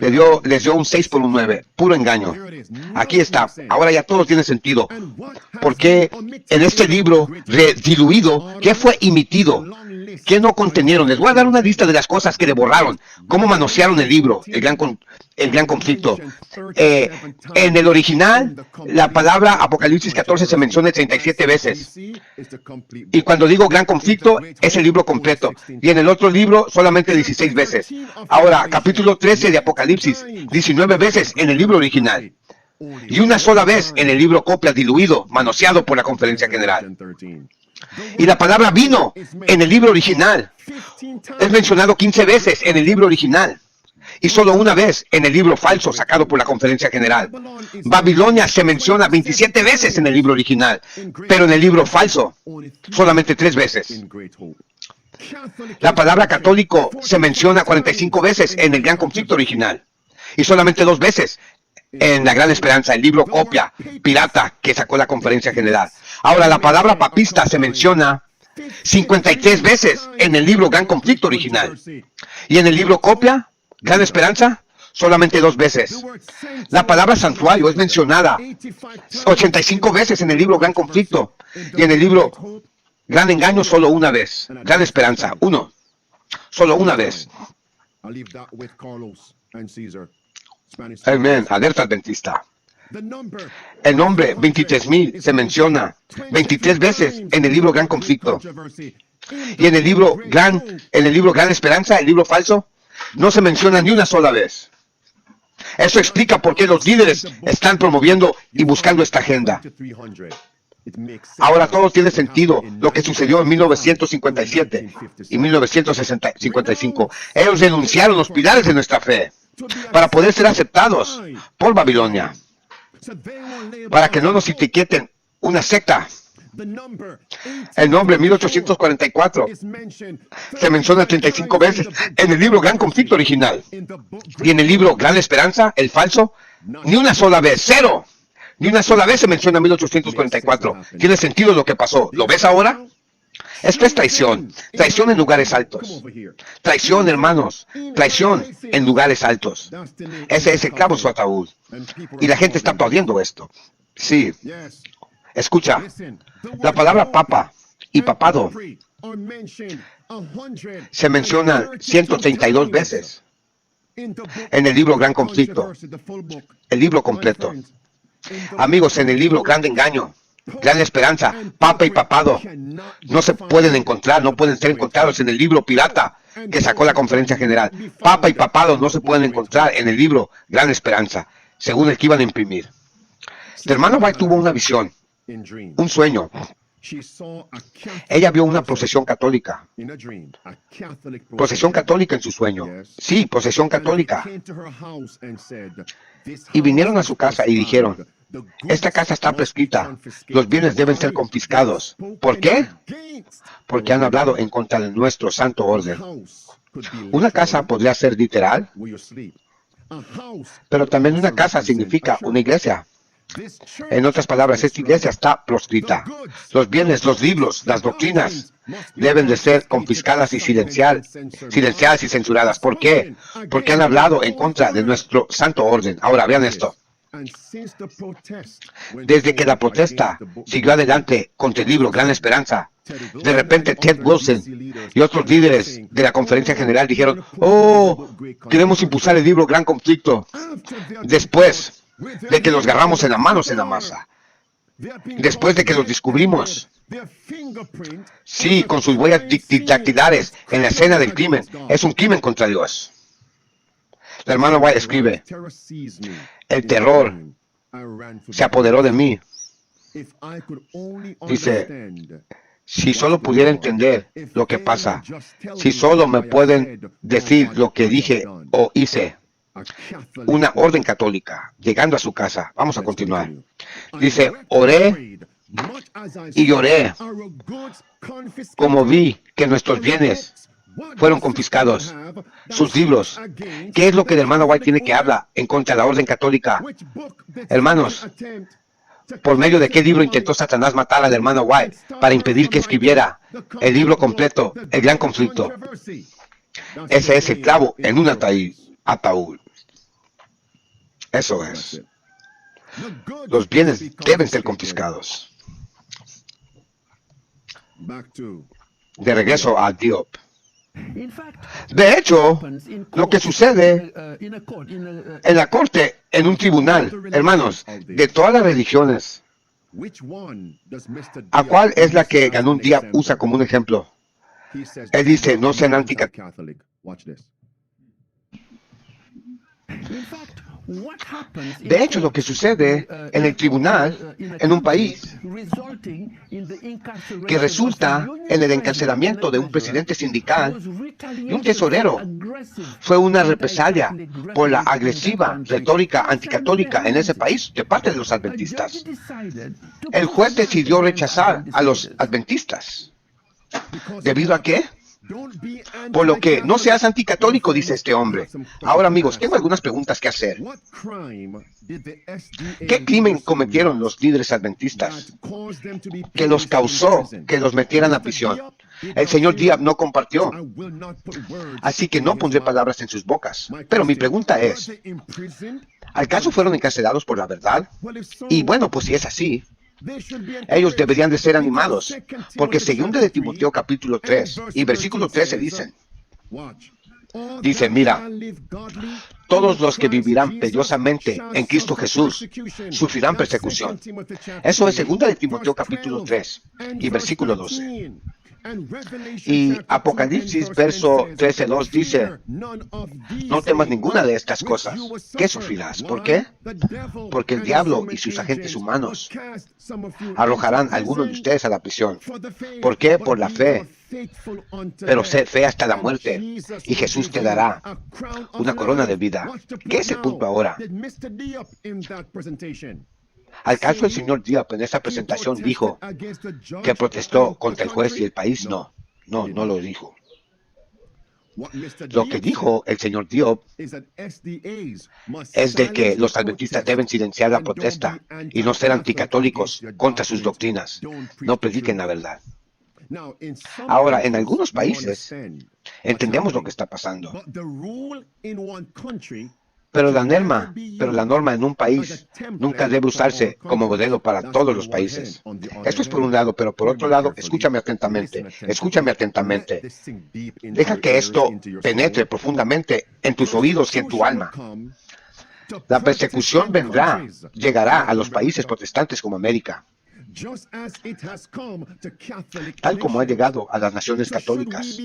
Les dio un 6 por un 9, puro engaño. Aquí está, ahora ya todo tiene sentido. Porque en este libro diluido, ¿qué fue emitido? ¿Qué no contenieron? Les voy a dar una lista de las cosas que le borraron. ¿Cómo manosearon el libro, el gran conflicto? En el original, la palabra Apocalipsis 14 se menciona 37 veces. Y cuando digo gran conflicto, es el libro completo. Y en el otro libro, solamente 16 veces. Ahora, capítulo 13 de Apocalipsis, 19 veces en el libro original. Y una sola vez en el libro copia diluido, manoseado por la Conferencia General. Y la palabra vino en el libro original es mencionado 15 veces en el libro original. Y solo una vez en el libro falso sacado por la Conferencia General. Babilonia se menciona 27 veces en el libro original, pero en el libro falso solamente 3 veces. La palabra católico se menciona 45 veces en el Gran Conflicto original y solamente 2 veces en la Gran Esperanza, el libro copia pirata que sacó la Conferencia General. Ahora, la palabra papista se menciona 53 veces en el libro Gran Conflicto original y en el libro copia Gran Esperanza solamente 2 veces. La palabra santuario es mencionada 85 veces en el libro Gran Conflicto y en el libro Gran Engaño solo una vez. Gran Esperanza, solo una vez. Amén. Alerta adventista. El nombre 23,000 se menciona 23 veces en el libro Gran Conflicto. Y en el libro Gran Esperanza, el libro falso, no se menciona ni una sola vez. Eso explica por qué los líderes están promoviendo y buscando esta agenda. Ahora todo tiene sentido. Lo que sucedió en 1957 y 1955. Ellos denunciaron los pilares de nuestra fe para poder ser aceptados por Babilonia, para que no nos etiqueten una secta. El nombre 1844 se menciona 35 veces en el libro Gran Conflicto original, y en el libro Gran Esperanza, el falso, ni una sola vez, cero. Ni una sola vez se menciona 1844. Tiene sentido lo que pasó. ¿Lo ves ahora? Esto es traición. Traición en lugares altos. Traición, hermanos. Traición en lugares altos. Ese es el clavo en su ataúd. Y la gente está aplaudiendo esto. Sí. Escucha. La palabra papa y papado se menciona 132 veces en el libro Gran Conflicto. El libro completo. Amigos, en el libro Grande Engaño, Gran Esperanza, Papa y Papado no se pueden encontrar, no pueden ser encontrados en el libro pirata que sacó la Conferencia General. Papa y Papado no se pueden encontrar en el libro Gran Esperanza, según el que iban a imprimir. El hermano White tuvo una visión, un sueño. Ella vio una procesión católica. Procesión católica en su sueño. Sí, procesión católica. Y vinieron a su casa y dijeron: esta casa está prescrita, los bienes deben ser confiscados. ¿Por qué? Porque han hablado en contra de nuestro santo orden. Una casa podría ser literal, pero también una casa significa una iglesia. En otras palabras, esta iglesia está proscrita. Los bienes, los libros, las doctrinas deben de ser confiscadas y silenciadas y censuradas. ¿Por qué? Porque han hablado en contra de nuestro santo orden. Ahora, vean esto. Desde que la protesta siguió adelante contra el libro Gran Esperanza, de repente Ted Wilson y otros líderes de la Conferencia General dijeron: oh, queremos impulsar el libro Gran Conflicto. Después de que los agarramos en las manos en la masa, después de que los descubrimos, sí, con sus huellas dactilares en la escena del crimen, es un crimen contra Dios. El hermano White escribe: el terror se apoderó de mí. Dice: si solo pudiera entender lo que pasa, si solo me pueden decir lo que dije o hice. Una orden católica llegando a su casa. Vamos a continuar. Dice: oré y lloré como vi que nuestros bienes fueron confiscados, sus libros. ¿Qué es lo que el hermano White tiene que hablar en contra de la orden católica? Hermanos, ¿por medio de qué libro intentó Satanás matar al hermano White para impedir que escribiera el libro completo, el Gran Conflicto? Ese es el clavo en un ataúd. Eso es. Los bienes deben ser confiscados. De regreso a Diop. De hecho, lo que sucede en la corte, en un tribunal, hermanos, de todas las religiones, ¿a cuál es la que Ganun Diab usa como un ejemplo? Él dice: no sean anticatólicos. De hecho, lo que sucede en el tribunal, en un país, que resulta en el encarcelamiento de un presidente sindical y un tesorero, fue una represalia por la agresiva retórica anticatólica en ese país de parte de los adventistas. El juez decidió rechazar a los adventistas. ¿Debido a qué? Por lo que no seas anticatólico, dice este hombre. Ahora, amigos, tengo algunas preguntas que hacer. ¿Qué crimen cometieron los líderes adventistas que los causó que los metieran a prisión? El señor Diab no compartió, así que no pondré palabras en sus bocas. Pero mi pregunta es: ¿acaso fueron encarcelados por la verdad? Y bueno, pues si es así, ellos deberían de ser animados, porque según de Timoteo capítulo 3 y versículo 13 dice: mira, todos los que vivirán piadosamente en Cristo Jesús sufrirán persecución. Eso es segunda de Timoteo capítulo 3 y versículo 12. Y Apocalipsis verso 13:2 dice, no temas ninguna de estas cosas. ¿Qué sufrirás? ¿Por qué? Porque el diablo y sus agentes humanos arrojarán a algunos de ustedes a la prisión. ¿Por qué? Por la fe. Pero sé fe hasta la muerte, y Jesús te dará una corona de vida. ¿Qué es el punto ahora? ¿Acaso el señor Diop en esa presentación dijo que protestó contra el juez y el país? No lo dijo. Lo que dijo el señor Diop es de que los adventistas deben silenciar la protesta y no ser anticatólicos contra sus doctrinas. No prediquen la verdad. Ahora, en algunos países entendemos lo que está pasando. Pero la norma en un país nunca debe usarse como modelo para todos los países. Esto es por un lado, pero por otro lado, escúchame atentamente. Deja que esto penetre profundamente en tus oídos y en tu alma. La persecución llegará a los países protestantes como América, tal como ha llegado a las naciones católicas.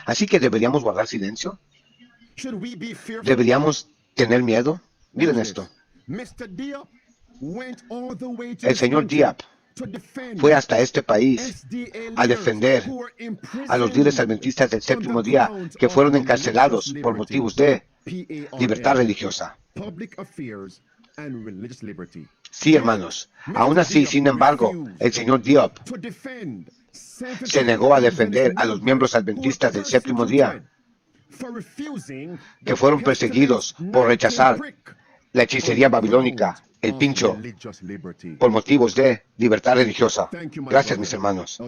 Así que deberíamos guardar silencio. Deberíamos tener miedo. Miren esto. El señor Diop fue hasta este país a defender a los líderes adventistas del séptimo día que fueron encarcelados por motivos de libertad religiosa. Sí, hermanos. Aún así, sin embargo, el señor Diop se negó a defender a los miembros adventistas del séptimo día que fueron perseguidos por rechazar la hechicería babilónica, el pincho, por motivos de libertad religiosa. Gracias, mis hermanos.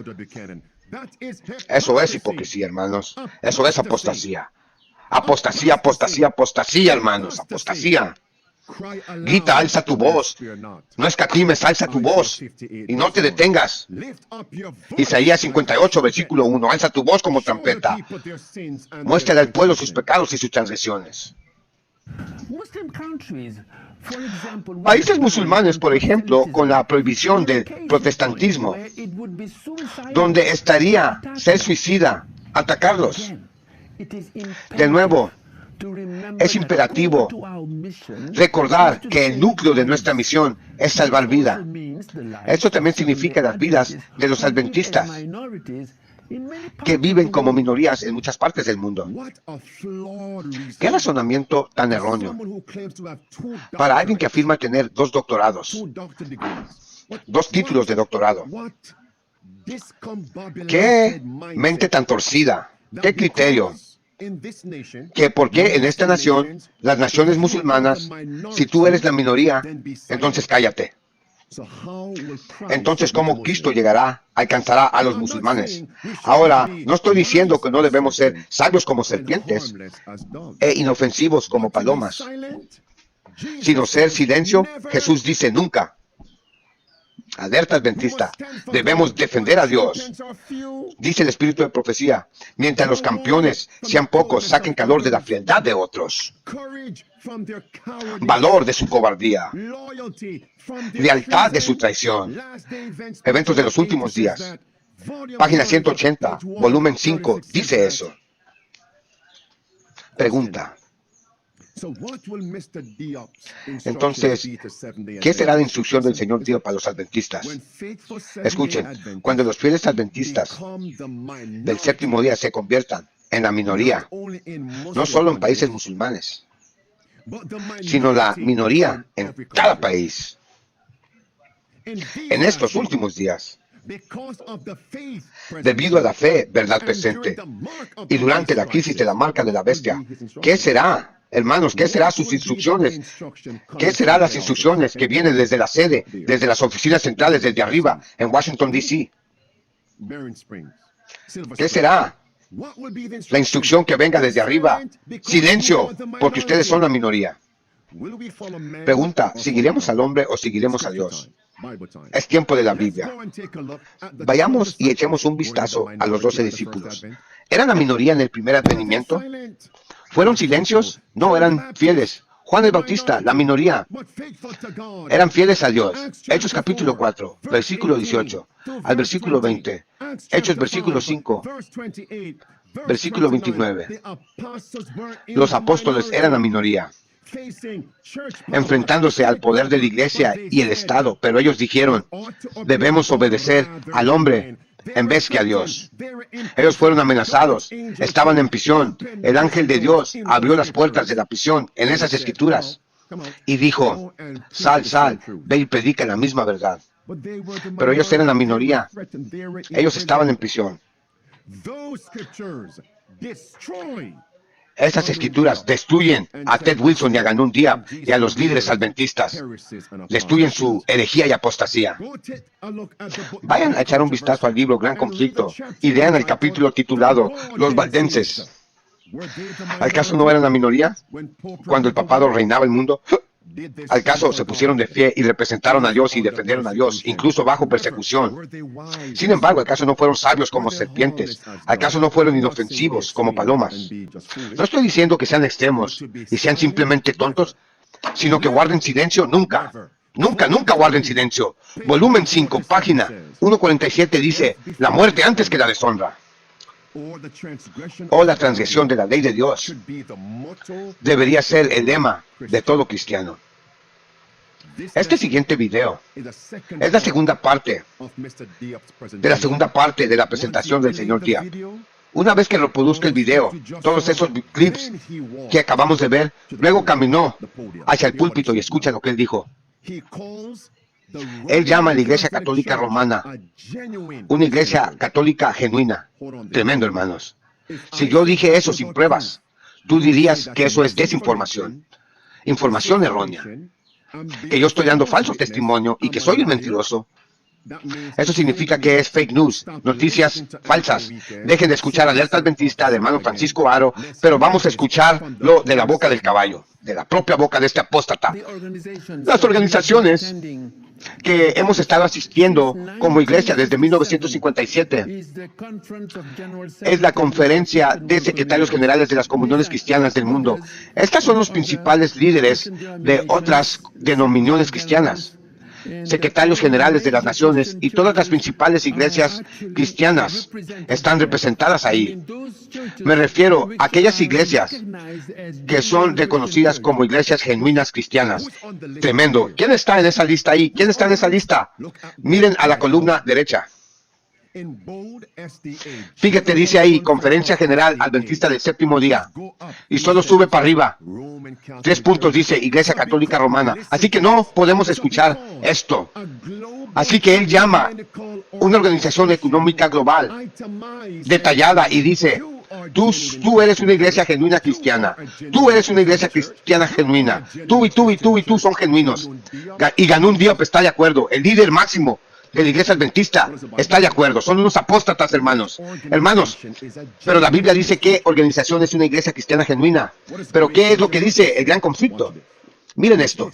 Eso es hipocresía, hermanos. Eso es apostasía. Apostasía, hermanos. Apostasía. Grita, alza tu voz. No escatimes, alza tu voz. Y no te detengas. Isaías 58, versículo 1. Alza tu voz como trompeta. Muéstrale al pueblo sus pecados y sus transgresiones. Países musulmanes, por ejemplo, con la prohibición del protestantismo, donde estaría ser suicida, atacarlos. De nuevo, es imperativo recordar que el núcleo de nuestra misión es salvar vida. Esto también significa las vidas de los adventistas que viven como minorías en muchas partes del mundo. ¿Qué razonamiento tan erróneo para alguien que afirma tener 2 doctorados, 2 títulos de doctorado? ¿Qué mente tan torcida? ¿Qué criterio? Que por qué en esta nación, las naciones musulmanas, si tú eres la minoría, entonces cállate. Entonces, ¿cómo Cristo alcanzará a los musulmanes? Ahora, no estoy diciendo que no debemos ser sabios como serpientes e inofensivos como palomas, sino ser silencio. Jesús dice nunca. Alerta adventista, debemos defender a Dios. Dice el espíritu de profecía, mientras los campeones sean pocos, saquen calor de la frialdad de otros, valor de su cobardía, lealtad de su traición. Eventos de los últimos días. Página 180, volumen 5, dice eso. Pregunta. Entonces, ¿qué será la instrucción del señor Diop para los adventistas? Escuchen, cuando los fieles adventistas del séptimo día se conviertan en la minoría, no solo en países musulmanes, sino la minoría en cada país, en estos últimos días, debido a la fe, verdad presente, y durante la crisis de la marca de la bestia, ¿qué será? Hermanos, ¿qué serán sus instrucciones? ¿Qué serán las instrucciones que vienen desde la sede, desde las oficinas centrales, desde arriba, en Washington, D.C.? ¿Qué será la instrucción que venga desde arriba? Silencio, porque ustedes son la minoría. Pregunta, ¿seguiremos al hombre o seguiremos a Dios? Es tiempo de la Biblia. Vayamos y echemos un vistazo a los 12 discípulos. ¿Eran la minoría en el primer advenimiento? ¿Fueron silencios? No, eran fieles. Juan el Bautista, la minoría, eran fieles a Dios. Hechos capítulo 4, versículo 18 al versículo 20. Hechos versículo 5, versículo 29. Los apóstoles eran la minoría, enfrentándose al poder de la iglesia y el Estado, pero ellos dijeron, debemos obedecer al hombre en vez que a Dios. Ellos fueron amenazados, estaban en prisión. El ángel de Dios abrió las puertas de la prisión en esas escrituras y dijo, sal, sal, ve y predica la misma verdad. Pero ellos eran la minoría, ellos estaban en prisión. Estas escrituras destruyen a Ted Wilson y a Ganun Diab y a los líderes adventistas. Destruyen su herejía y apostasía. Vayan a echar un vistazo al libro Gran Conflicto y lean el capítulo titulado Los Valdenses. ¿Acaso no eran la minoría cuando el papado reinaba el mundo? ¿Acaso se pusieron de pie y representaron a Dios y defendieron a Dios, incluso bajo persecución? Sin embargo, ¿acaso no fueron sabios como serpientes? ¿Acaso no fueron inofensivos como palomas? No estoy diciendo que sean extremos y sean simplemente tontos, sino que guarden silencio nunca. Nunca, nunca guarden silencio. Volumen 5, página 147 dice, la muerte antes que la deshonra. O la transgresión de la ley de Dios debería ser el lema de todo cristiano. Este siguiente video es la segunda parte de la presentación del señor Diab. Una vez que reproduzca el video, todos esos clips que acabamos de ver, luego caminó hacia el púlpito y escucha lo que él dijo. Él llama a la Iglesia Católica Romana una Iglesia Católica genuina. Tremendo, hermanos. Si yo dije eso sin pruebas, tú dirías que eso es desinformación, información errónea, que yo estoy dando falso testimonio y que soy un mentiroso. Eso significa que es fake news, noticias falsas. Dejen de escuchar Alerta Adventista de hermano Francisco Aro, pero vamos a escucharlo de la boca del caballo, de la propia boca de este apóstata. Las organizaciones que hemos estado asistiendo como iglesia desde 1957 es la conferencia de secretarios generales de las comunidades cristianas del mundo. Estas son los principales líderes de otras denominaciones cristianas, secretarios generales de las naciones, y todas las principales iglesias cristianas están representadas ahí. Me refiero a aquellas iglesias que son reconocidas como iglesias genuinas cristianas. Tremendo. ¿Quién está en esa lista ahí? ¿Quién está en esa lista? Miren a la columna derecha. Fíjate, dice ahí, Conferencia General Adventista del Séptimo Día. Y solo sube para arriba. 3 puntos dice Iglesia Católica Romana. Así que no podemos escuchar esto. Así que él llama una organización económica global, detallada, y dice, tú eres una iglesia genuina cristiana. Tú eres una iglesia cristiana genuina. Tú y tú y tú y tú son genuinos. Y Ganun Diab está de acuerdo. El líder máximo de la iglesia adventista está de acuerdo. Son unos apóstatas, hermanos. Hermanos, pero la Biblia dice que organización es una iglesia cristiana genuina. Pero ¿qué es lo que dice el Gran Conflicto? Miren esto.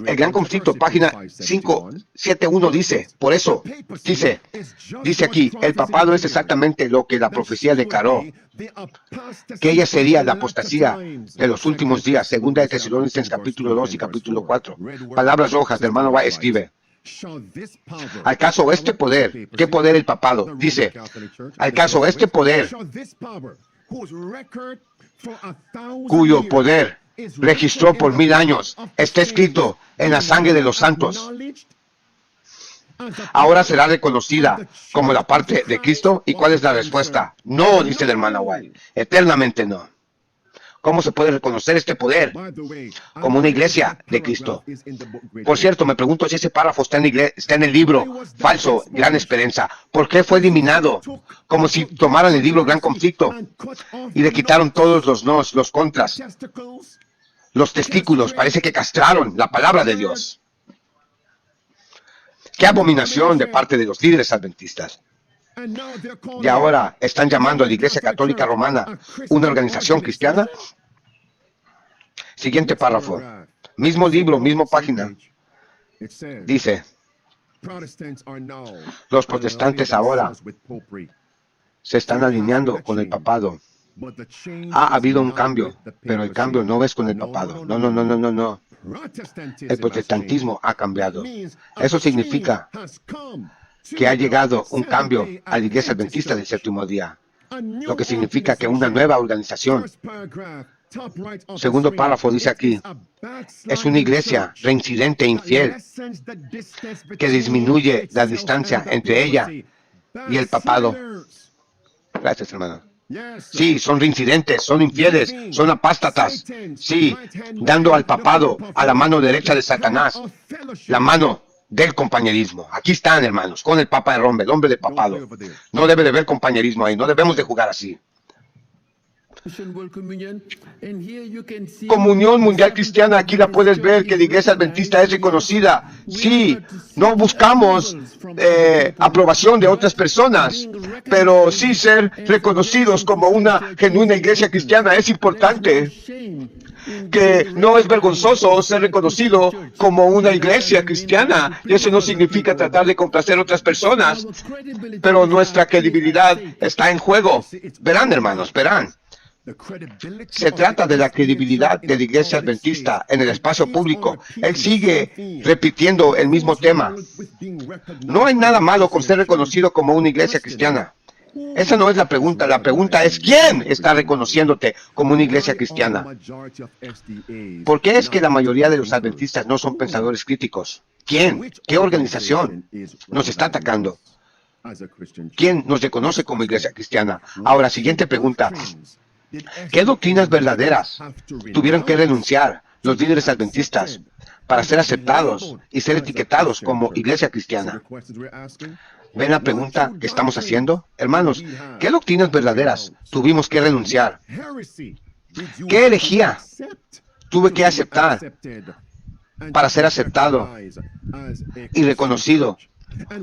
El Gran Conflicto, página 571 dice, por eso, dice aquí, el papado es exactamente lo que la profecía declaró, que ella sería la apostasía de los últimos días, segunda de Tesalonicenses capítulo 2 y capítulo 4. Palabras rojas del hermano White escribe. ¿Acaso este poder, qué poder el papado? Dice, ¿acaso este poder, cuyo poder registró por 1000 años, está escrito en la sangre de los santos, ahora será reconocida como la parte de Cristo? ¿Y cuál es la respuesta? No, dice la hermana White, eternamente no. ¿Cómo se puede reconocer este poder como una iglesia de Cristo? Por cierto, me pregunto si ese párrafo está en el libro falso, Gran Esperanza. ¿Por qué fue eliminado? Como si tomaran el libro Gran Conflicto y le quitaron todos los nos, los contras, los testículos. Parece que castraron la palabra de Dios. ¡Qué abominación de parte de los líderes adventistas! Y ahora están llamando a la Iglesia Católica Romana una organización cristiana. Siguiente párrafo. Mismo libro, misma página. Dice, los protestantes ahora se están alineando con el papado. Ha habido un cambio, pero el cambio no es con el papado. No, no, no, no, no, no. El protestantismo ha cambiado. Eso significa que ha llegado un cambio a la Iglesia Adventista del Séptimo Día, lo que significa que una nueva organización, segundo párrafo dice aquí, es una iglesia reincidente e infiel que disminuye la distancia entre ella y el papado. Gracias, hermano. Sí, son reincidentes, son infieles, son apóstatas. Sí, dando al papado a la mano derecha de Satanás, la mano del compañerismo. Aquí están, hermanos, con el papa del hombre, el hombre del papado. No debe de haber compañerismo ahí, no debemos de jugar así. Comunión Mundial Cristiana, aquí la puedes ver, que la Iglesia Adventista es reconocida. Sí, no buscamos aprobación de otras personas, pero sí ser reconocidos como una genuina Iglesia Cristiana es importante. Que no es vergonzoso ser reconocido como una iglesia cristiana, y eso no significa tratar de complacer a otras personas, pero nuestra credibilidad está en juego. Verán, hermanos, verán. Se trata de la credibilidad de la Iglesia Adventista en el espacio público. Él sigue repitiendo el mismo tema. No hay nada malo con ser reconocido como una iglesia cristiana. Esa no es la pregunta. La pregunta es, ¿quién está reconociéndote como una iglesia cristiana? ¿Por qué es que la mayoría de los adventistas no son pensadores críticos? ¿Quién? ¿Qué organización nos está atacando? ¿Quién nos reconoce como iglesia cristiana? Ahora, siguiente pregunta. ¿Qué doctrinas verdaderas tuvieron que renunciar los líderes adventistas para ser aceptados y ser etiquetados como iglesia cristiana? ¿Ven la pregunta que estamos haciendo? Hermanos, ¿qué doctrinas verdaderas tuvimos que renunciar? ¿Qué herejía tuve que aceptar para ser aceptado y reconocido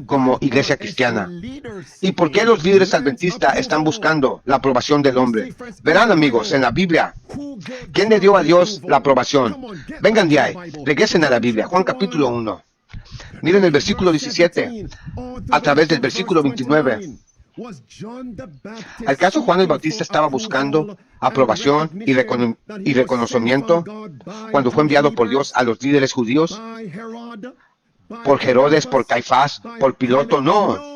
como iglesia cristiana? ¿Y por qué los líderes adventistas están buscando la aprobación del hombre? Verán, amigos, en la Biblia, ¿quién le dio a Dios la aprobación? Vengan de ahí, regresen a la Biblia, Juan capítulo 1. Miren el versículo 17, a través del versículo 29. ¿Acaso Juan el Bautista estaba buscando aprobación y reconocimiento cuando fue enviado por Dios a los líderes judíos? ¿Por Herodes, por Caifás, por Piloto? No.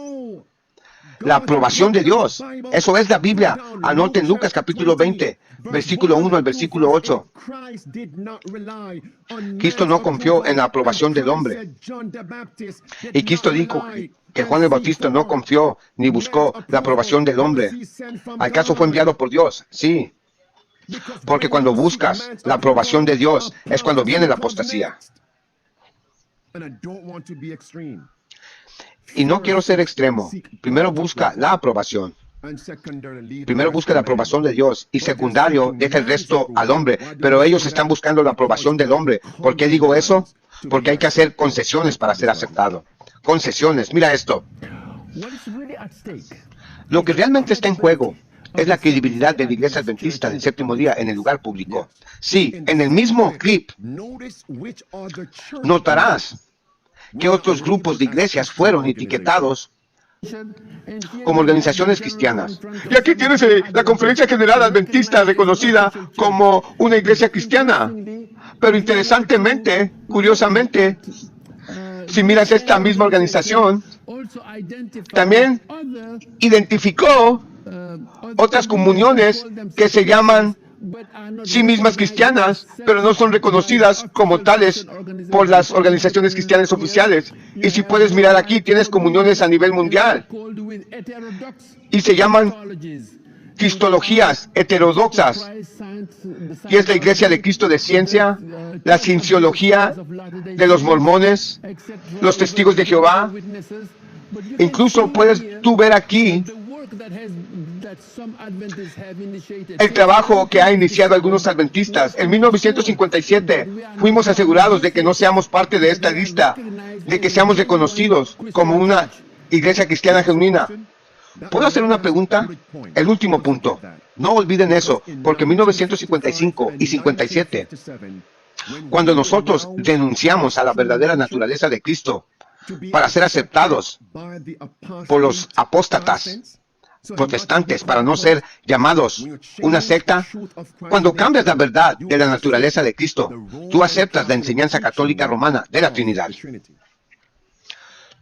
La aprobación de Dios. Eso es la Biblia. Anoten Lucas capítulo 20, versículo 1 al versículo 8. Cristo no confió en la aprobación del hombre. Y Cristo dijo que Juan el Bautista no confió ni buscó la aprobación del hombre. ¿Acaso fue enviado por Dios? Sí. Porque cuando buscas la aprobación de Dios es cuando viene la apostasía. Y no quiero ser extremo. Primero busca la aprobación. Primero busca la aprobación de Dios y secundario deja el resto al hombre. Pero ellos están buscando la aprobación del hombre. ¿Por qué digo eso? Porque hay que hacer concesiones para ser aceptado. Concesiones. Mira esto. Lo que realmente está en juego es la credibilidad de la Iglesia Adventista del Séptimo Día en el lugar público. Sí, en el mismo clip notarás que otros grupos de iglesias fueron etiquetados como organizaciones cristianas. Y aquí tienes la Conferencia General Adventista reconocida como una iglesia cristiana. Pero interesantemente, curiosamente, si miras esta misma organización, también identificó otras comuniones que se llaman sí mismas cristianas, pero no son reconocidas como tales por las organizaciones cristianas oficiales. Y si puedes mirar aquí, tienes comuniones a nivel mundial. Y se llaman cristologías heterodoxas. Y es la Iglesia de Cristo de Ciencia, la Cienciología de los Mormones, los Testigos de Jehová. Incluso puedes tú ver aquí el trabajo que ha iniciado algunos adventistas. En 1957 fuimos asegurados de que no seamos parte de esta lista, de que seamos reconocidos como una iglesia cristiana genuina. ¿Puedo hacer una pregunta? El último punto. No olviden eso, porque en 1955 y 57, cuando nosotros renunciamos a la verdadera naturaleza de Cristo para ser aceptados por los apóstatas, protestantes para no ser llamados una secta. Cuando cambias la verdad de la naturaleza de Cristo, tú aceptas la enseñanza católica romana de la Trinidad.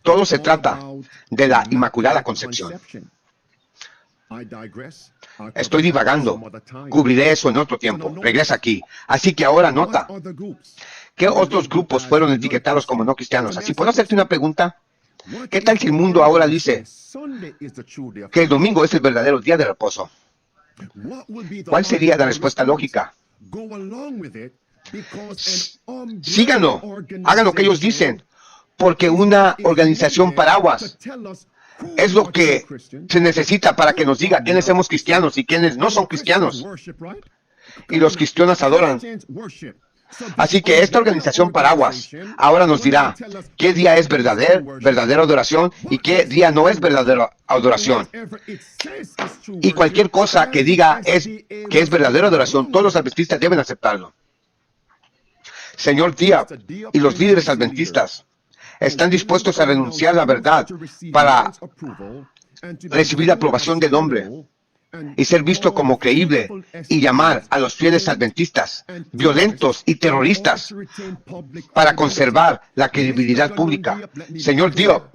Todo se trata de la Inmaculada Concepción. Estoy divagando. Cubriré eso en otro tiempo. Regresa aquí. Así que ahora nota. ¿Qué otros grupos fueron etiquetados como no cristianos? Así, ¿puedo hacerte una pregunta? ¿Qué tal si el mundo ahora dice que el domingo es el verdadero día de reposo? ¿Cuál sería la respuesta lógica? Síganlo. Hagan lo que ellos dicen. Porque una organización paraguas es lo que se necesita para que nos diga quiénes somos cristianos y quiénes no son cristianos. Y los cristianos adoran. Así que esta organización paraguas ahora nos dirá qué día es verdadera adoración y qué día no es verdadera adoración. Y cualquier cosa que diga que es verdadera adoración, todos los adventistas deben aceptarlo. Señor Diab y los líderes adventistas están dispuestos a renunciar a la verdad para recibir la aprobación del hombre y ser visto como creíble y llamar a los fieles adventistas violentos y terroristas para conservar la credibilidad pública. Señor Diab,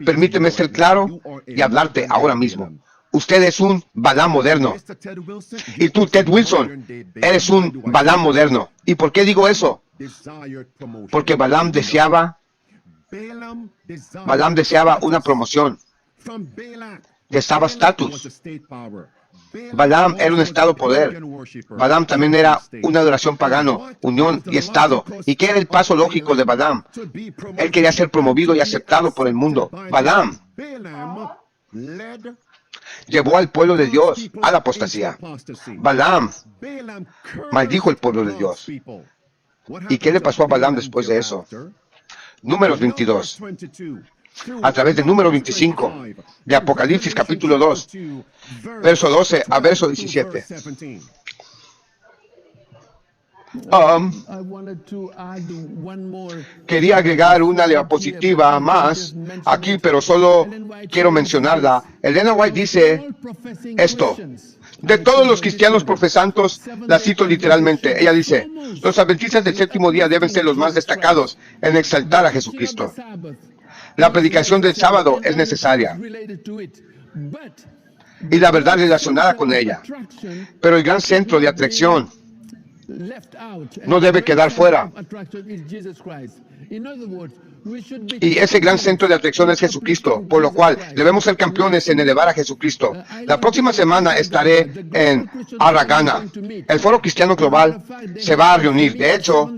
permíteme ser claro y hablarte ahora mismo. Usted es un Balaam moderno. Y tú, Ted Wilson, eres un Balaam moderno. ¿Y por qué digo eso? Porque Balaam deseaba una promoción. Deseaba estatus. Balaam era un estado poder. Balaam también era una adoración pagano, unión y estado. ¿Y qué era el paso lógico de Balaam? Él quería ser promovido y aceptado por el mundo. Balaam llevó al pueblo de Dios a la apostasía. Balaam maldijo el pueblo de Dios. ¿Y qué le pasó a Balaam después de eso? Números 22. A través del número 25 de Apocalipsis capítulo 2, verso 12 a verso 17. Quería agregar una diapositiva más aquí, pero solo quiero mencionarla. Elena White dice esto: de todos los cristianos profesantes, la cito literalmente. Ella dice: los adventistas del séptimo día deben ser los más destacados en exaltar a Jesucristo. La predicación del sábado es necesaria y la verdad relacionada con ella, pero el gran centro de atracción no debe quedar fuera. Y ese gran centro de atracción es Jesucristo, por lo cual debemos ser campeones en elevar a Jesucristo. La próxima semana estaré en Aragana. El Foro Cristiano Global se va a reunir. De hecho,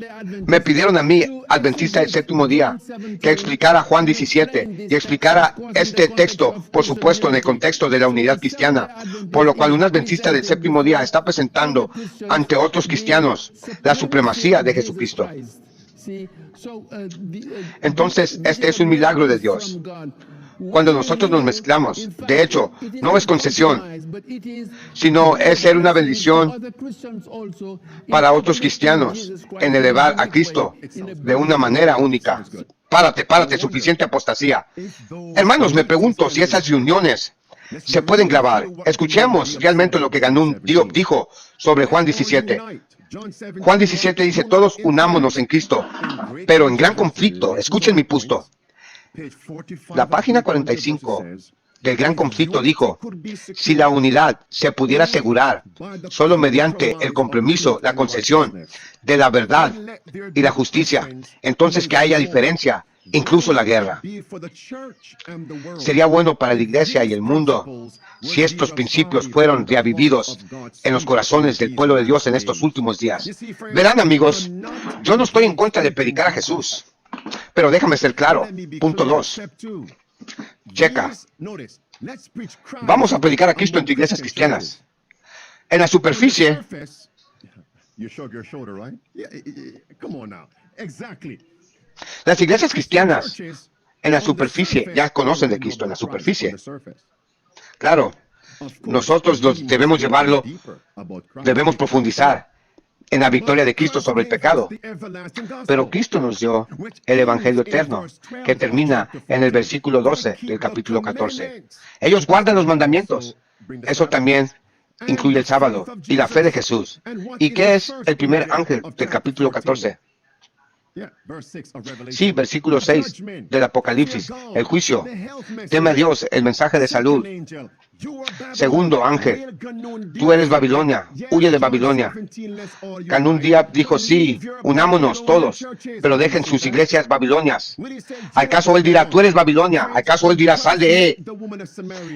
me pidieron a mí, adventista del séptimo día, que explicara Juan 17 y explicara este texto, por supuesto, en el contexto de la unidad cristiana, por lo cual un adventista del séptimo día está presentando ante otros cristianos la supremacía de Jesucristo. Entonces, este es un milagro de Dios. Cuando nosotros nos mezclamos, de hecho, no es concesión, sino es ser una bendición para otros cristianos en elevar a Cristo de una manera única. Párate, suficiente apostasía. Hermanos, me pregunto si esas reuniones se pueden grabar. Escuchemos realmente lo que Ganun Diop dijo sobre Juan 17. Juan 17 dice: todos unámonos en Cristo, pero en gran conflicto. Escuchen mi punto. La página 45 del gran conflicto dijo: si la unidad se pudiera asegurar solo mediante el compromiso, la concesión de la verdad y la justicia, entonces que haya diferencia, incluso la guerra. Sería bueno para la iglesia y el mundo si estos principios fueron reavividos en los corazones del pueblo de Dios en estos últimos días. Verán, amigos, yo no estoy en contra de predicar a Jesús, pero déjame ser claro. Punto 2. Checa. Vamos a predicar a Cristo en iglesias cristianas. En la superficie, las iglesias cristianas en la superficie ya conocen de Cristo en la superficie. Claro, nosotros debemos llevarlo, debemos profundizar en la victoria de Cristo sobre el pecado. Pero Cristo nos dio el Evangelio eterno, que termina en el versículo 12 del capítulo 14. Ellos guardan los mandamientos. Eso también incluye el sábado y la fe de Jesús. ¿Y qué es el primer ángel del capítulo 14? Sí, versículo 6 del Apocalipsis, el juicio. Teme a Dios, el mensaje de salud. Segundo ángel, tú eres Babilonia, huye de Babilonia. Canún Diab dijo, sí, unámonos todos, pero dejen sus iglesias babilonias. ¿Acaso él dirá, tú eres Babilonia? ¿Acaso él dirá, sal de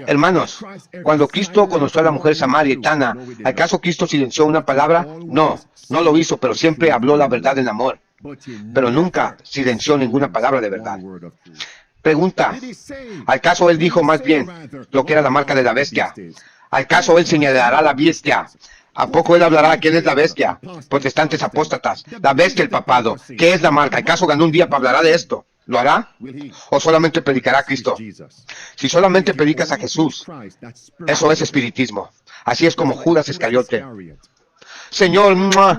Hermanos, cuando Cristo conoció a la mujer samaritana, ¿acaso Cristo silenció una palabra? No, no lo hizo, pero siempre habló la verdad en amor. Pero nunca silenció ninguna palabra de verdad. Pregunta, ¿acaso él dijo más bien lo que era la marca de la bestia? ¿Acaso él señalará a la bestia? ¿A poco él hablará quién es la bestia? Protestantes apóstatas, la bestia, el papado. ¿Qué es la marca? ¿Acaso ganó un día para hablar de esto? ¿Lo hará? ¿O solamente predicará a Cristo? Si solamente predicas a Jesús, eso es espiritismo. Así es como Judas Iscariote. Señor,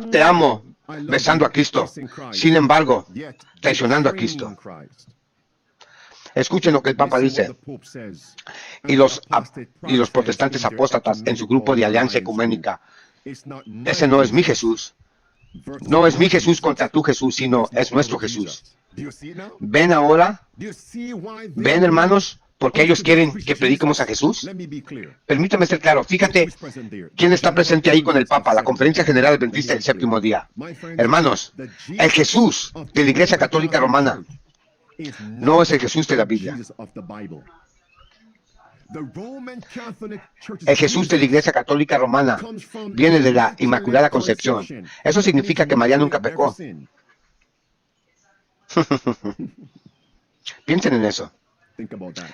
te amo, besando a Cristo. Sin embargo, traicionando a Cristo. Escuchen lo que el Papa dice. Y los protestantes apóstatas en su grupo de alianza ecuménica. Ese no es mi Jesús. No es mi Jesús contra tu Jesús, sino es nuestro Jesús. ¿Ven ahora? ¿Ven, hermanos? Porque ellos quieren que prediquemos a Jesús. Permítame ser claro. Fíjate quién está presente ahí con el Papa, la Conferencia General Adventista del Séptimo Día. Hermanos, el Jesús de la Iglesia Católica Romana no es el Jesús de la Biblia. El Jesús de la Iglesia Católica Romana viene de la Inmaculada Concepción. Eso significa que María nunca pecó. Piensen en eso.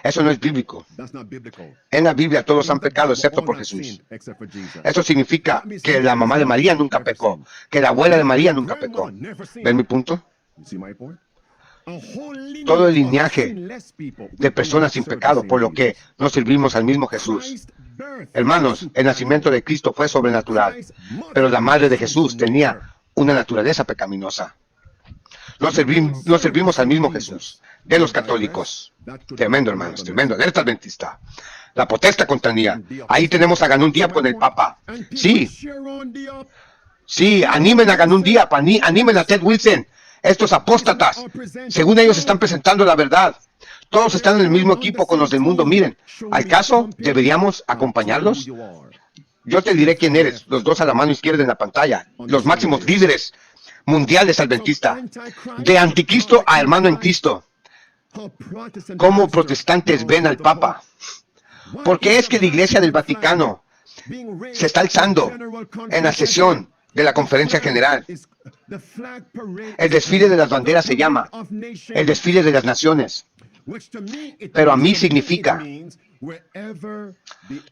Eso no es bíblico. En la Biblia todos han pecado excepto por Jesús. Eso significa que la mamá de María nunca pecó, que la abuela de María nunca pecó. ¿Ven mi punto? Todo el linaje de personas sin pecado, por lo que nos servimos al mismo Jesús. Hermanos, el nacimiento de Cristo fue sobrenatural, pero la madre de Jesús tenía una naturaleza pecaminosa. No servimos al mismo Jesús, de los católicos. Tremendo, hermanos, tremendo. Alerta adventista. La protesta contra Nia. Ahí tenemos a Ganun Diab con el Papa. Sí, animen a Ganun Diab, animen a Ted Wilson. Estos apóstatas, según ellos están presentando la verdad. Todos están en el mismo equipo con los del mundo. Miren, ¿acaso deberíamos acompañarlos? Yo te diré quién eres, los dos a la mano izquierda en la pantalla, los máximos líderes mundiales adventistas, de anticristo a hermano en Cristo. ¿Cómo protestantes ven al Papa? ¿Por qué es que la Iglesia del Vaticano se está alzando en la sesión de la Conferencia General? El desfile de las banderas se llama el desfile de las naciones, pero a mí significa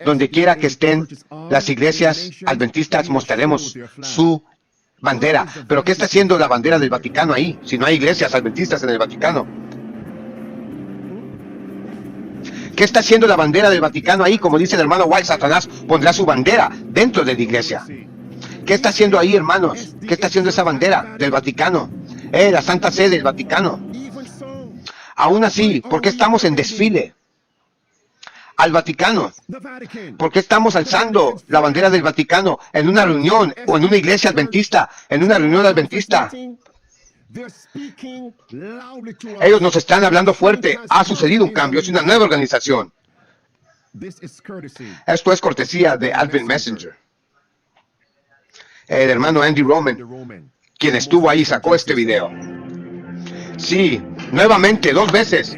donde quiera que estén las iglesias adventistas mostraremos su bandera. Pero ¿qué está haciendo la bandera del Vaticano ahí? Si no hay iglesias adventistas en el Vaticano. ¿Qué está haciendo la bandera del Vaticano ahí? Como dice el hermano White, Satanás pondrá su bandera dentro de la iglesia. ¿Qué está haciendo ahí, hermanos? ¿Qué está haciendo esa bandera del Vaticano? La Santa Sede del Vaticano. Aún así, ¿por qué estamos en desfile al Vaticano? ¿Por qué estamos alzando la bandera del Vaticano en una reunión o en una iglesia adventista, en una reunión adventista? Ellos nos están hablando fuerte. Ha sucedido un cambio, es una nueva organización. Esto es cortesía de Advent Messenger. El hermano Andy Roman, quien estuvo ahí, sacó este video. Sí, nuevamente, 2 veces.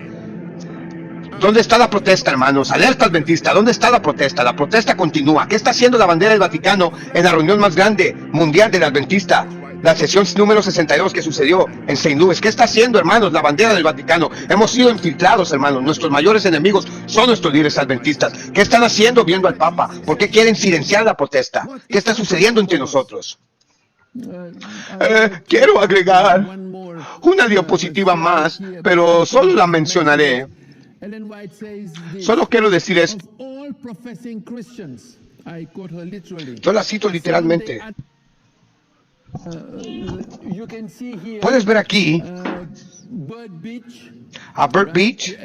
¿Dónde está la protesta, hermanos? Alerta adventista, ¿dónde está la protesta? La protesta continúa. ¿Qué está haciendo la bandera del Vaticano en la reunión más grande mundial del adventista? La sesión número 62 que sucedió en St. Louis. ¿Qué está haciendo, hermanos, la bandera del Vaticano? Hemos sido infiltrados, hermanos. Nuestros mayores enemigos son nuestros líderes adventistas. ¿Qué están haciendo viendo al Papa? ¿Por qué quieren silenciar la protesta? ¿Qué está sucediendo entre nosotros? Quiero agregar una diapositiva más, pero solo la mencionaré. Solo quiero decir esto. Yo la cito literalmente. Puedes ver aquí a Burt Beach.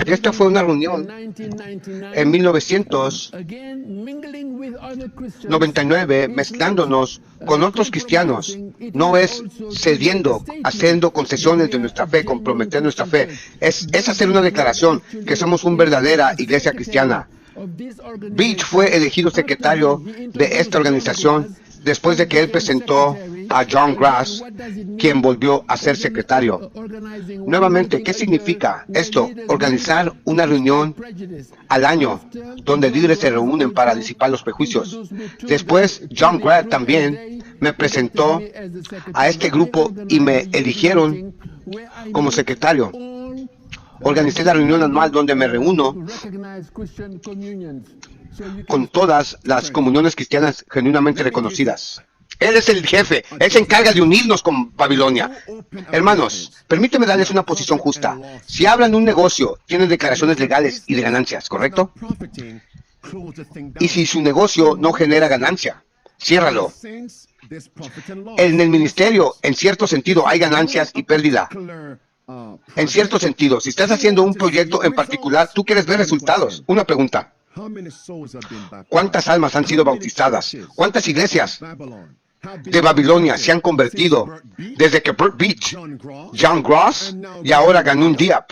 Esta fue una reunión en 1999, mezclándonos con otros cristianos. No es cediendo, haciendo concesiones de nuestra fe, comprometer nuestra fe. Es hacer una declaración que somos una verdadera iglesia cristiana. Beach fue elegido secretario de esta organización después de que él presentó a John Grass, quien volvió a ser secretario. Nuevamente, ¿qué significa esto? Organizar una reunión al año donde líderes se reúnen para disipar los prejuicios. Después, John Grass también me presentó a este grupo y me eligieron como secretario. Organicé la reunión anual donde me reúno con todas las comuniones cristianas genuinamente reconocidas. Él es el jefe, él se encarga de unirnos con Babilonia. Hermanos, permíteme darles una posición justa. Si hablan de un negocio, tienen declaraciones legales y de ganancias, ¿correcto? Y si su negocio no genera ganancia, ciérralo. En el ministerio, en cierto sentido, hay ganancias y pérdida. En cierto sentido, si estás haciendo un proyecto en particular, tú quieres ver resultados. Una pregunta. ¿Cuántas almas han sido bautizadas? ¿Cuántas iglesias de Babilonia se han convertido desde que Burt Beach, John Grass y ahora Ganun Diab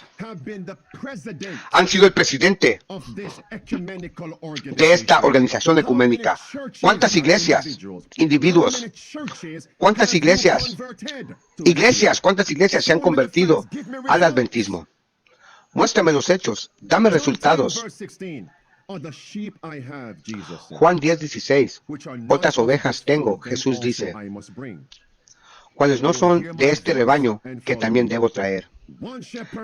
han sido el presidente de esta organización ecuménica? ¿Cuántas iglesias, individuos, cuántas iglesias se han convertido al adventismo? Muéstrame los hechos, dame resultados. Juan 10:16. Otras ovejas tengo, Jesús dice, cuales no son de este rebaño que también debo traer.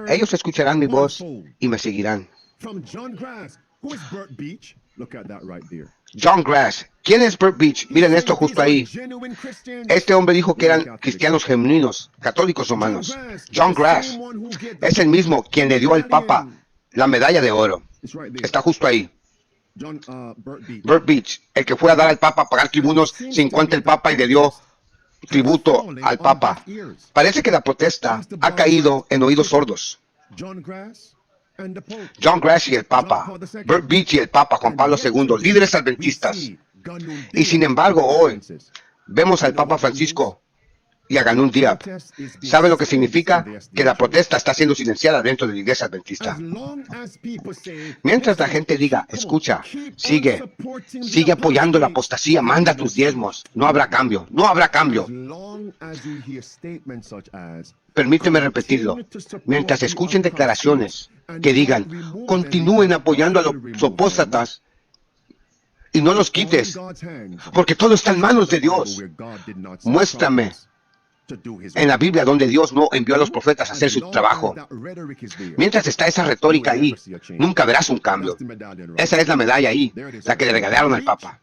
Ellos escucharán mi voz y me seguirán. John Grass. ¿Quién es Burt Beach? Miren esto justo ahí. Este hombre dijo que eran cristianos genuinos, católicos romanos. John Grass es el mismo quien le dio al Papa la medalla de oro. Está justo ahí. Burt Beach, el que fue a dar al Papa a pagar tribunos sin cuenta el Papa y le dio tributo al Papa. Parece que la protesta ha caído en oídos sordos. John Grass y el Papa, Burt Beach y el Papa Juan Pablo II, líderes adventistas. Y sin embargo, hoy vemos al Papa Francisco y a Ganun Diab. ¿Sabe lo que significa? Que la protesta está siendo silenciada dentro de la iglesia adventista. Mientras la gente diga, escucha, sigue apoyando la apostasía, manda tus diezmos, no habrá cambio, no habrá cambio. Permíteme repetirlo. Mientras escuchen declaraciones que digan, continúen apoyando a los apóstatas y no los quites, porque todo está en manos de Dios. Muéstrame en la Biblia donde Dios no envió a los profetas a hacer su trabajo. Mientras está esa retórica ahí, nunca verás un cambio. Esa es la medalla ahí, la que le regalaron al Papa.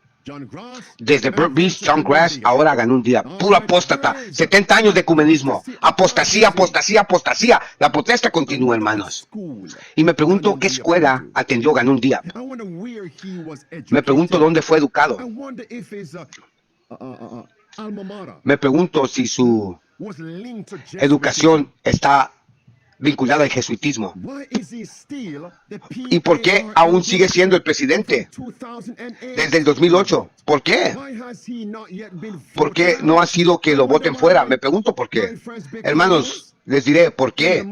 Desde Burt Beach, John Grass, ahora Ganun Diab. Puro apóstata, 70 años de ecumenismo. Apostasía, apostasía, apostasía. La protesta continúa, hermanos. Y me pregunto qué escuela atendió Ganun Diab. Me pregunto dónde fue educado. Me pregunto si su educación está vinculada al jesuitismo. ¿Y por qué aún sigue siendo el presidente desde el 2008? ¿Por qué? ¿Por qué no ha sido que lo voten fuera? Me pregunto por qué. Hermanos, les diré por qué.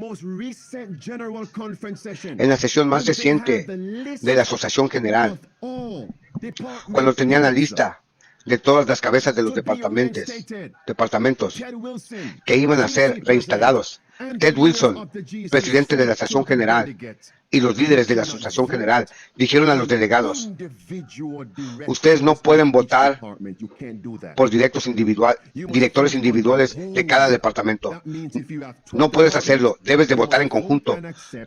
En la sesión más reciente de la Asociación General, cuando tenían la lista de todas las cabezas de los departamentos que iban a ser reinstalados, Ted Wilson, presidente de la Asociación General, y los líderes de la Asociación General dijeron a los delegados, ustedes no pueden votar por directores individuales de cada departamento. No puedes hacerlo, debes de votar en conjunto,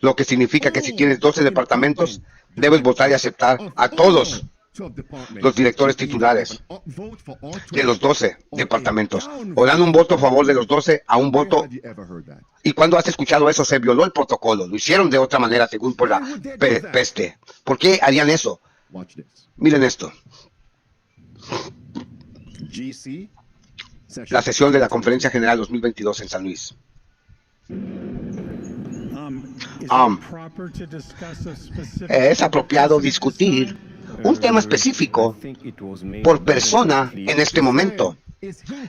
lo que significa que si tienes 12 departamentos, debes votar y aceptar a todos los directores titulares de los 12 departamentos, o dan un voto a favor de los 12 a un voto. ¿Y cuando has escuchado eso? Se violó el protocolo, lo hicieron de otra manera según por la peste. ¿Por qué harían eso? Miren esto. la sesión de la Conferencia General 2022 en San Luis. Es apropiado discutir un tema específico por persona en este momento.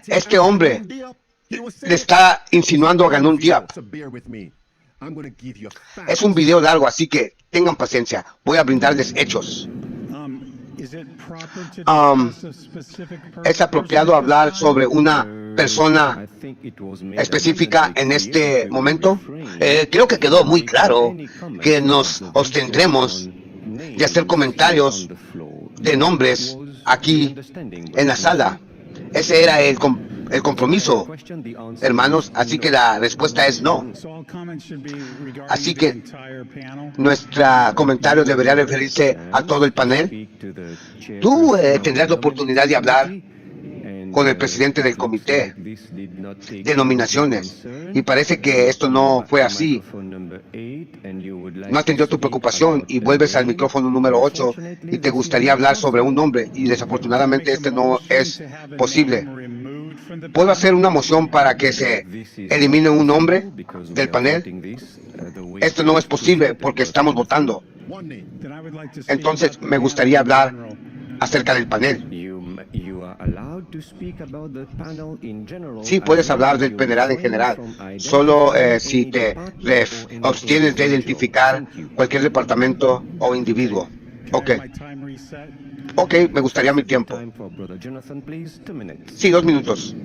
Este hombre le está insinuando a Ganun Diab. Es un video largo, así que tengan paciencia. Voy a brindarles hechos. ¿Es apropiado hablar sobre una persona específica en este momento? Creo que quedó muy claro que nos abstendremos de hacer comentarios de nombres aquí en la sala. Ese era el compromiso, hermanos, así que la respuesta es no. Así que nuestro comentario debería referirse a todo el panel. Tú tendrás la oportunidad de hablar con el presidente del comité de nominaciones, y parece que esto no fue así. No atendió tu preocupación y vuelves al micrófono número 8 y te gustaría hablar sobre un nombre, y desafortunadamente este no es posible. ¿Puedo hacer una moción para que se elimine un nombre del panel? Esto no es posible porque estamos votando. Entonces me gustaría hablar acerca del panel. Sí, puedes hablar del panel en general, solo si te abstienes de identificar cualquier departamento o individuo. Ok, me gustaría mi tiempo. Sí, 2 minutos.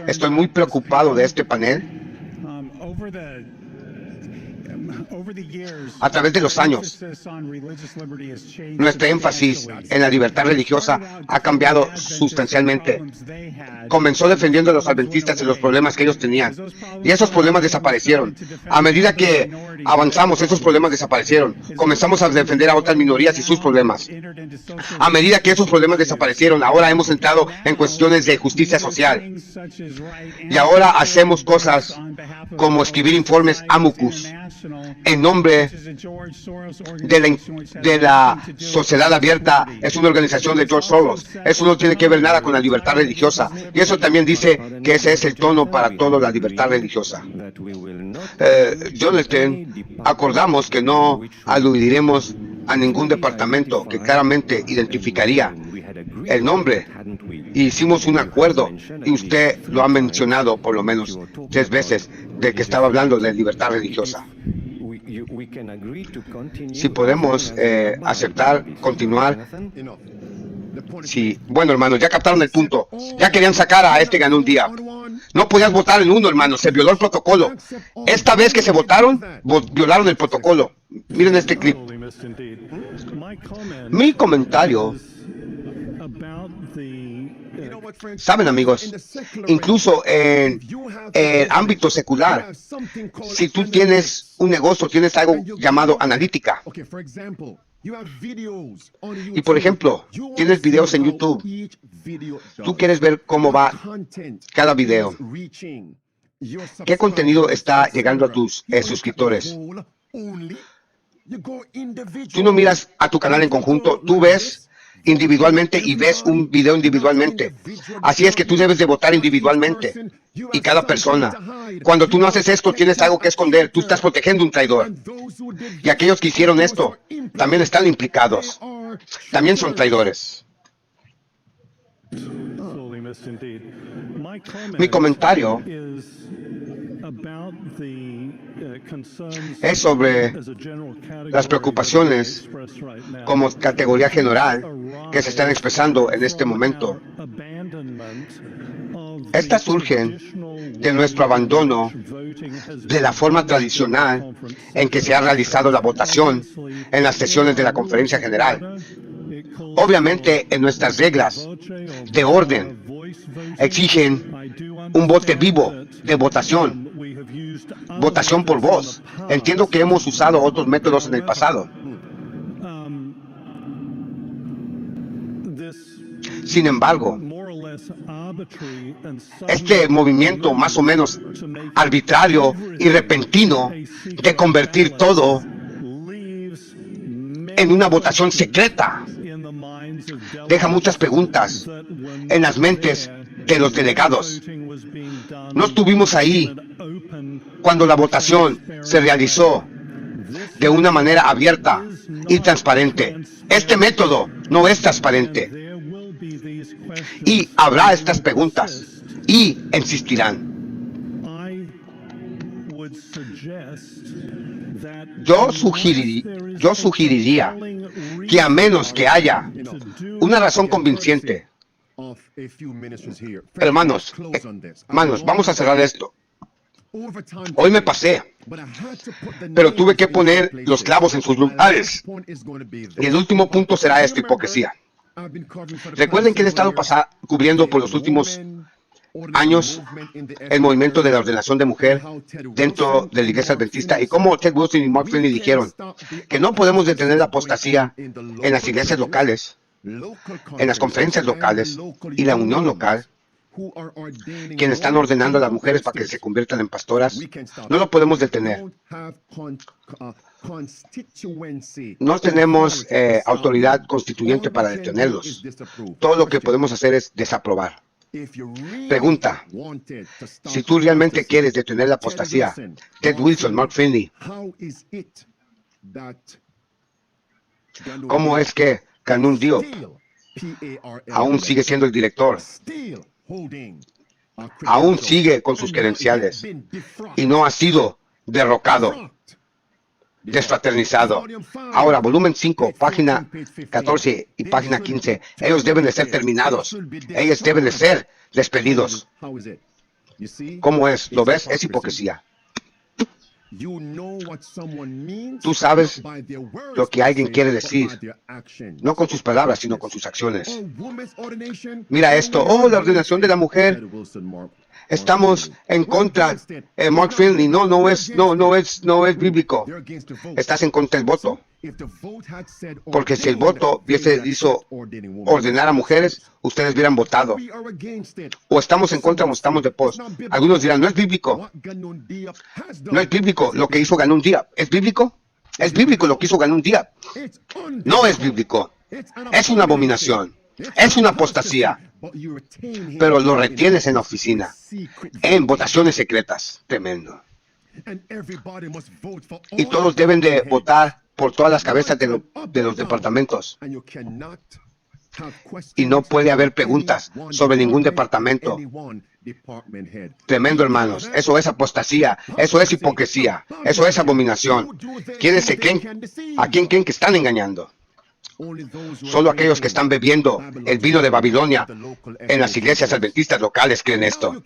Estoy muy preocupado de este panel. A través de los años, nuestro énfasis en la libertad religiosa ha cambiado sustancialmente. Comenzó defendiendo a los adventistas y los problemas que ellos tenían, y esos problemas desaparecieron. A medida que avanzamos, esos problemas desaparecieron. Comenzamos a defender a otras minorías y sus problemas. A medida que esos problemas desaparecieron, ahora hemos entrado en cuestiones de justicia social. Y ahora hacemos cosas como escribir informes AMUCUS en nombre de la sociedad abierta. Es una organización de George Soros. Eso no tiene que ver nada con la libertad religiosa. Y eso también dice que ese es el tono para toda la libertad religiosa. Jonathan, acordamos que no aludiremos a ningún departamento que claramente identificaría el nombre. Hicimos un acuerdo, y usted lo ha mencionado por lo menos 3 veces, de que estaba hablando de libertad religiosa. Si podemos aceptar, continuar. Sí, bueno, hermanos, ya captaron el punto. Ya querían sacar a este Ganun Diab. No podías votar en uno, hermano. Se violó el protocolo. Esta vez que se votaron, violaron el protocolo. Miren este clip. Mi comentario. Saben, amigos, incluso en el ámbito secular, si tú tienes un negocio, tienes algo llamado analítica. Y por ejemplo, tienes videos en YouTube. Tú quieres ver cómo va cada video. ¿Qué contenido está llegando a tus suscriptores? Tú no miras a tu canal en conjunto, tú ves individualmente y ves un video individualmente. Así es que tú debes de votar individualmente y cada persona. Cuando tú no haces esto, tienes algo que esconder. Tú estás protegiendo un traidor. Y aquellos que hicieron esto también están implicados. También son traidores. Mi comentario es sobre las preocupaciones como categoría general que se están expresando en este momento. Estas surgen de nuestro abandono de la forma tradicional en que se ha realizado la votación en las sesiones de la Conferencia General. Obviamente, en nuestras reglas de orden exigen un voto vivo de votación por voz. Entiendo que hemos usado otros métodos en el pasado. Sin embargo, este movimiento más o menos arbitrario y repentino de convertir todo en una votación secreta deja muchas preguntas en las mentes de los delegados. No estuvimos ahí cuando la votación se realizó de una manera abierta y transparente. Este método no es transparente. Y habrá estas preguntas y insistirán. Yo sugeriría que a menos que haya una razón convincente, hermanos, vamos a cerrar esto. Hoy me pasé, pero tuve que poner los clavos en sus lugares. Y el último punto será esta hipocresía. Recuerden que he estado cubriendo por los últimos años el movimiento de la ordenación de mujer dentro de la iglesia adventista y cómo Ted Wilson y Mark Finley dijeron que no podemos detener la apostasía en las iglesias locales, en las conferencias locales y la unión local, quienes están ordenando a las mujeres para que se conviertan en pastoras. No lo podemos detener. No tenemos autoridad constituyente para detenerlos. Todo lo que podemos hacer es desaprobar. Pregunta: si tú realmente quieres detener la apostasía, Ted Wilson, Mark Finley, ¿cómo es que Ganun Diop aún sigue siendo el director? Aún sigue con sus credenciales y no ha sido derrocado, desfraternizado. Ahora, volumen 5, página 14 y página 15. Ellos deben de ser terminados. Ellos deben de ser despedidos. ¿Cómo es? ¿Lo ves? Es hipocresía. Tú sabes lo que alguien quiere decir, no con sus palabras, sino con sus acciones. Mira esto. Oh, la ordenación de la mujer. Estamos en contra. Mark Finley, no es bíblico. Estás en contra del voto. Porque si el voto hizo ordenar a mujeres, ustedes hubieran votado. O estamos en contra o estamos de pos. Algunos dirán, no es bíblico. No es bíblico lo que hizo Ganun Diop. ¿Es bíblico? Es bíblico lo que hizo Ganun Diop. No es bíblico. Es una abominación. Es una apostasía. Pero lo retienes en la oficina, en votaciones secretas. Tremendo. Y todos deben de votar por todas las cabezas de los departamentos. Y no puede haber preguntas sobre ningún departamento. Tremendo, hermanos. Eso es apostasía. Eso es hipocresía. Eso es abominación. ¿A quién creen que están engañando? Solo aquellos que están bebiendo el vino de Babilonia en las iglesias adventistas locales creen esto.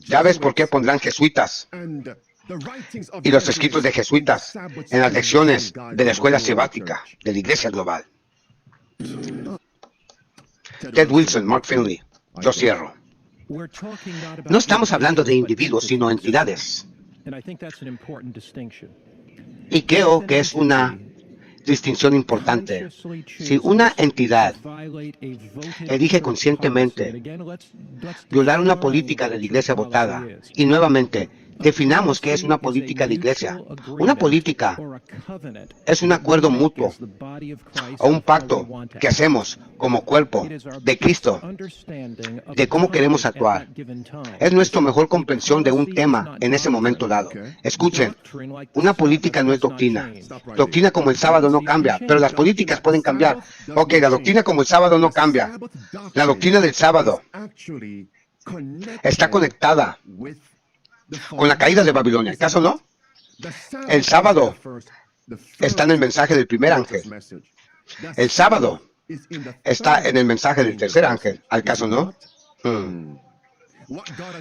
Ya ves por qué pondrán jesuitas y los escritos de jesuitas en las lecciones de la escuela sabática de la iglesia global. Ted Wilson, Mark Finley. Yo cierro. No estamos hablando de individuos, sino entidades. Y creo que es una distinción importante. Si una entidad elige conscientemente violar una política de la iglesia votada, y nuevamente, definamos qué es una política de iglesia. Una política es un acuerdo mutuo o un pacto que hacemos como cuerpo de Cristo de cómo queremos actuar. Es nuestra mejor comprensión de un tema en ese momento dado. Escuchen, una política no es doctrina. Doctrina como el sábado no cambia, pero las políticas pueden cambiar. Ok, la doctrina como el sábado no cambia. La doctrina del sábado está conectada con la caída de Babilonia. ¿Acaso no? El sábado está en el mensaje del primer ángel. El sábado está en el mensaje del tercer ángel. ¿Acaso no?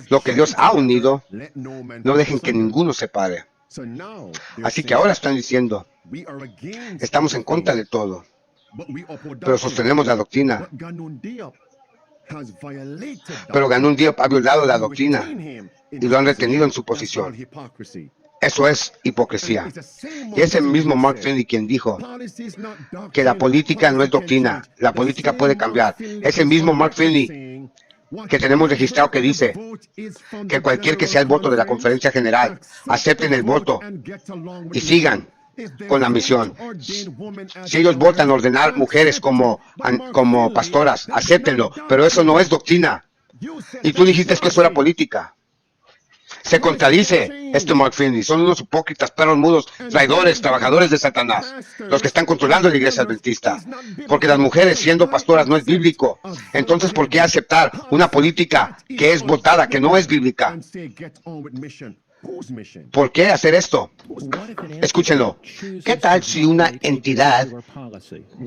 Lo que Dios ha unido, no dejen que ninguno se separe. Así que ahora están diciendo, estamos en contra de todo, pero sostenemos la doctrina. Pero Ganun Diop ha violado la doctrina y lo han retenido en su posición. Eso es hipocresía. Y es el mismo Mark Finley quien dijo que la política no es doctrina, la política puede cambiar. Es el mismo Mark Finley que tenemos registrado que dice que cualquier que sea el voto de la conferencia general, acepten el voto y sigan con la misión. Si ellos votan ordenar mujeres como pastoras, acéptenlo, pero eso no es doctrina. Y tú dijiste que eso era política. Se contradice Mark Finley. Son unos hipócritas, perros mudos, traidores, trabajadores de Satanás, los que están controlando la iglesia adventista. Porque las mujeres siendo pastoras no es bíblico. Entonces, ¿por qué aceptar una política que es votada, que no es bíblica? ¿Por qué hacer esto? Escúchenlo. ¿Qué tal si una entidad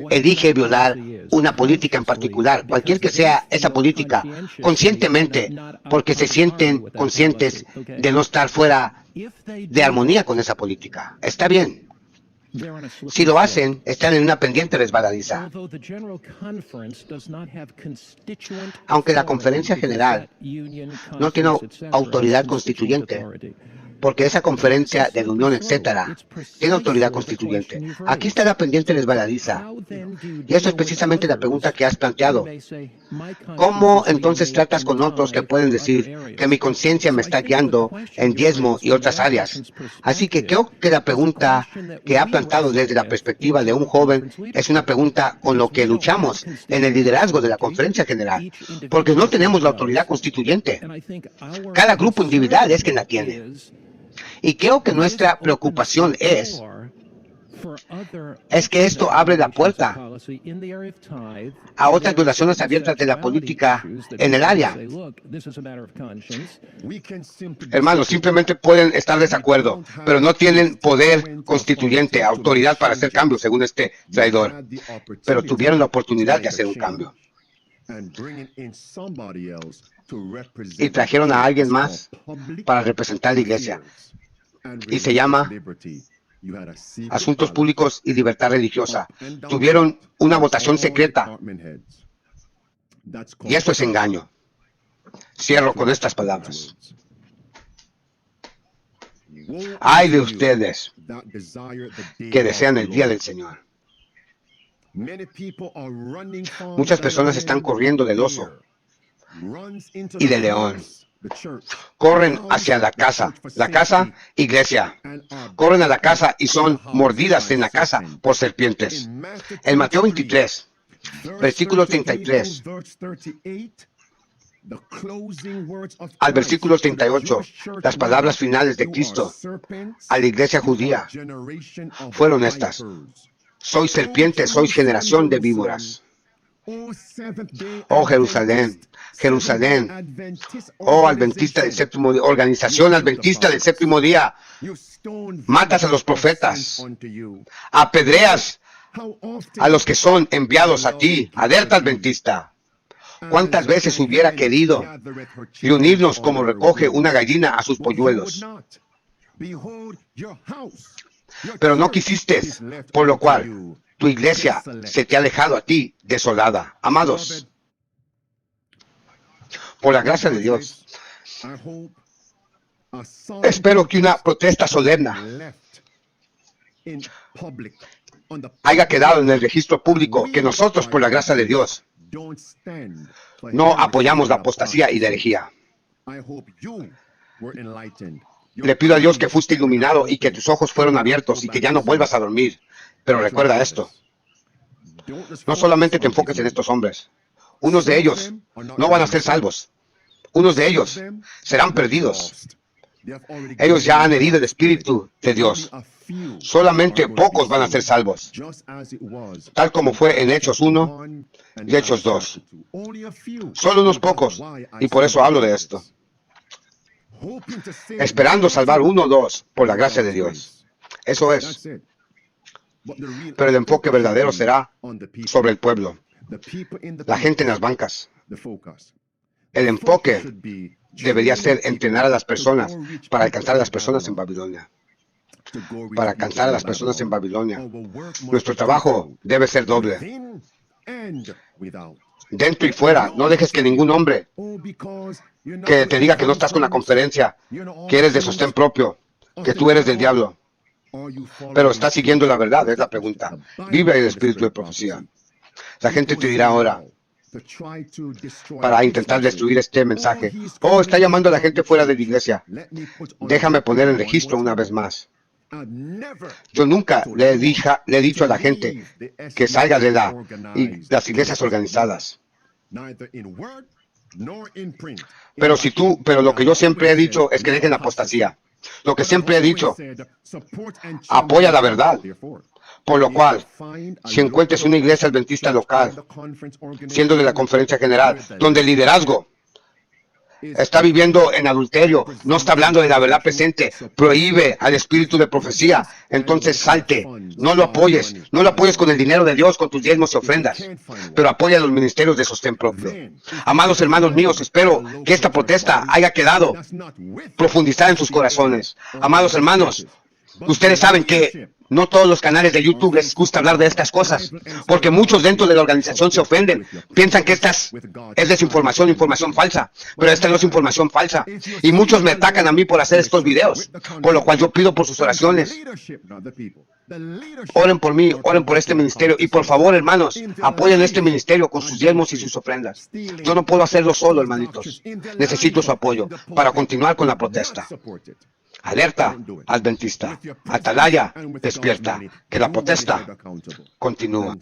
elige violar una política en particular, cualquier que sea esa política, conscientemente, porque se sienten conscientes de no estar fuera de armonía con esa política? Está bien. Si lo hacen, están en una pendiente resbaladiza. Aunque la conferencia general no tiene autoridad constituyente, porque esa conferencia de la unión, etcétera, tiene autoridad constituyente. Aquí está la pendiente resbaladiza. Y eso es precisamente la pregunta que has planteado. ¿Cómo entonces tratas con otros que pueden decir que mi conciencia me está guiando en diezmo y otras áreas? Así que creo que la pregunta que ha planteado desde la perspectiva de un joven es una pregunta con lo que luchamos en el liderazgo de la conferencia general, porque no tenemos la autoridad constituyente. Cada grupo individual es quien la tiene. Y creo que nuestra preocupación es que esto abre la puerta a otras violaciones abiertas de la política en el área. Hermanos, simplemente pueden estar de desacuerdo, pero no tienen poder constituyente, autoridad para hacer cambios, según este traidor. Pero tuvieron la oportunidad de hacer un cambio. Y trajeron a alguien más para representar la iglesia. Y se llama Asuntos Públicos y Libertad Religiosa. Tuvieron una votación secreta. Y esto es engaño. Cierro con estas palabras. Ay de ustedes que desean el día del Señor. Muchas personas están corriendo del oso y del león. Corren hacia la casa, iglesia. Corren a la casa y son mordidas en la casa por serpientes. En Mateo 23, versículo 33, al versículo 38, las palabras finales de Cristo a la iglesia judía fueron estas: sois serpientes, sois generación de víboras. Oh Jerusalén, Jerusalén, oh adventista del séptimo día, organización adventista del séptimo día, matas a los profetas, apedreas a los que son enviados a ti. Alerta adventista. ¿Cuántas veces hubiera querido reunirnos como recoge una gallina a sus polluelos? Pero no quisiste, por lo cual tu iglesia se te ha alejado a ti, desolada. Amados, por la gracia de Dios, espero que una protesta solemne haya quedado en el registro público que nosotros, por la gracia de Dios, no apoyamos la apostasía y la herejía. Le pido a Dios que fuiste iluminado y que tus ojos fueron abiertos y que ya no vuelvas a dormir. Pero recuerda esto. No solamente te enfoques en estos hombres. Unos de ellos no van a ser salvos. Unos de ellos serán perdidos. Ellos ya han herido el Espíritu de Dios. Solamente pocos van a ser salvos. Tal como fue en Hechos 1 y Hechos 2. Solo unos pocos. Y por eso hablo de esto. Esperando salvar uno o dos por la gracia de Dios. Eso es. Pero el enfoque verdadero será sobre el pueblo, la gente en las bancas. El enfoque debería ser entrenar a las personas para alcanzar a las personas en Babilonia. Para alcanzar a las personas en Babilonia. Nuestro trabajo debe ser doble. Dentro y fuera. No dejes que ningún hombre que te diga que no estás con la conferencia, que eres de sostén propio, que tú eres del diablo. Pero estás siguiendo la verdad, es la pregunta. Vive el espíritu de profecía. La gente te dirá ahora, para intentar destruir este mensaje: oh, está llamando a la gente fuera de la iglesia. Déjame poner en registro una vez más. Yo nunca le he dicho a la gente que salga de las iglesias organizadas. Pero lo que yo siempre he dicho es que dejen la apostasía. Lo que siempre he dicho, apoya la verdad. Por lo cual, si encuentres una iglesia adventista local, siendo de la conferencia general, donde el liderazgo está viviendo en adulterio, no está hablando de la verdad presente, prohíbe al espíritu de profecía, entonces salte, no lo apoyes con el dinero de Dios, con tus diezmos y ofrendas, pero apoya los ministerios de sostén propio. Amados hermanos míos, espero que esta protesta haya quedado profundizada en sus corazones. Amados hermanos, ustedes saben que no todos los canales de YouTube les gusta hablar de estas cosas, porque muchos dentro de la organización se ofenden, piensan que esta es desinformación, información falsa, pero esta no es información falsa, y muchos me atacan a mí por hacer estos videos, por lo cual yo pido por sus oraciones. Oren por mí, oren por este ministerio, y por favor, hermanos, apoyen este ministerio con sus diezmos y sus ofrendas. Yo no puedo hacerlo solo, hermanitos. Necesito su apoyo para continuar con la protesta. Alerta adventista, atalaya despierta, que la protesta continúa.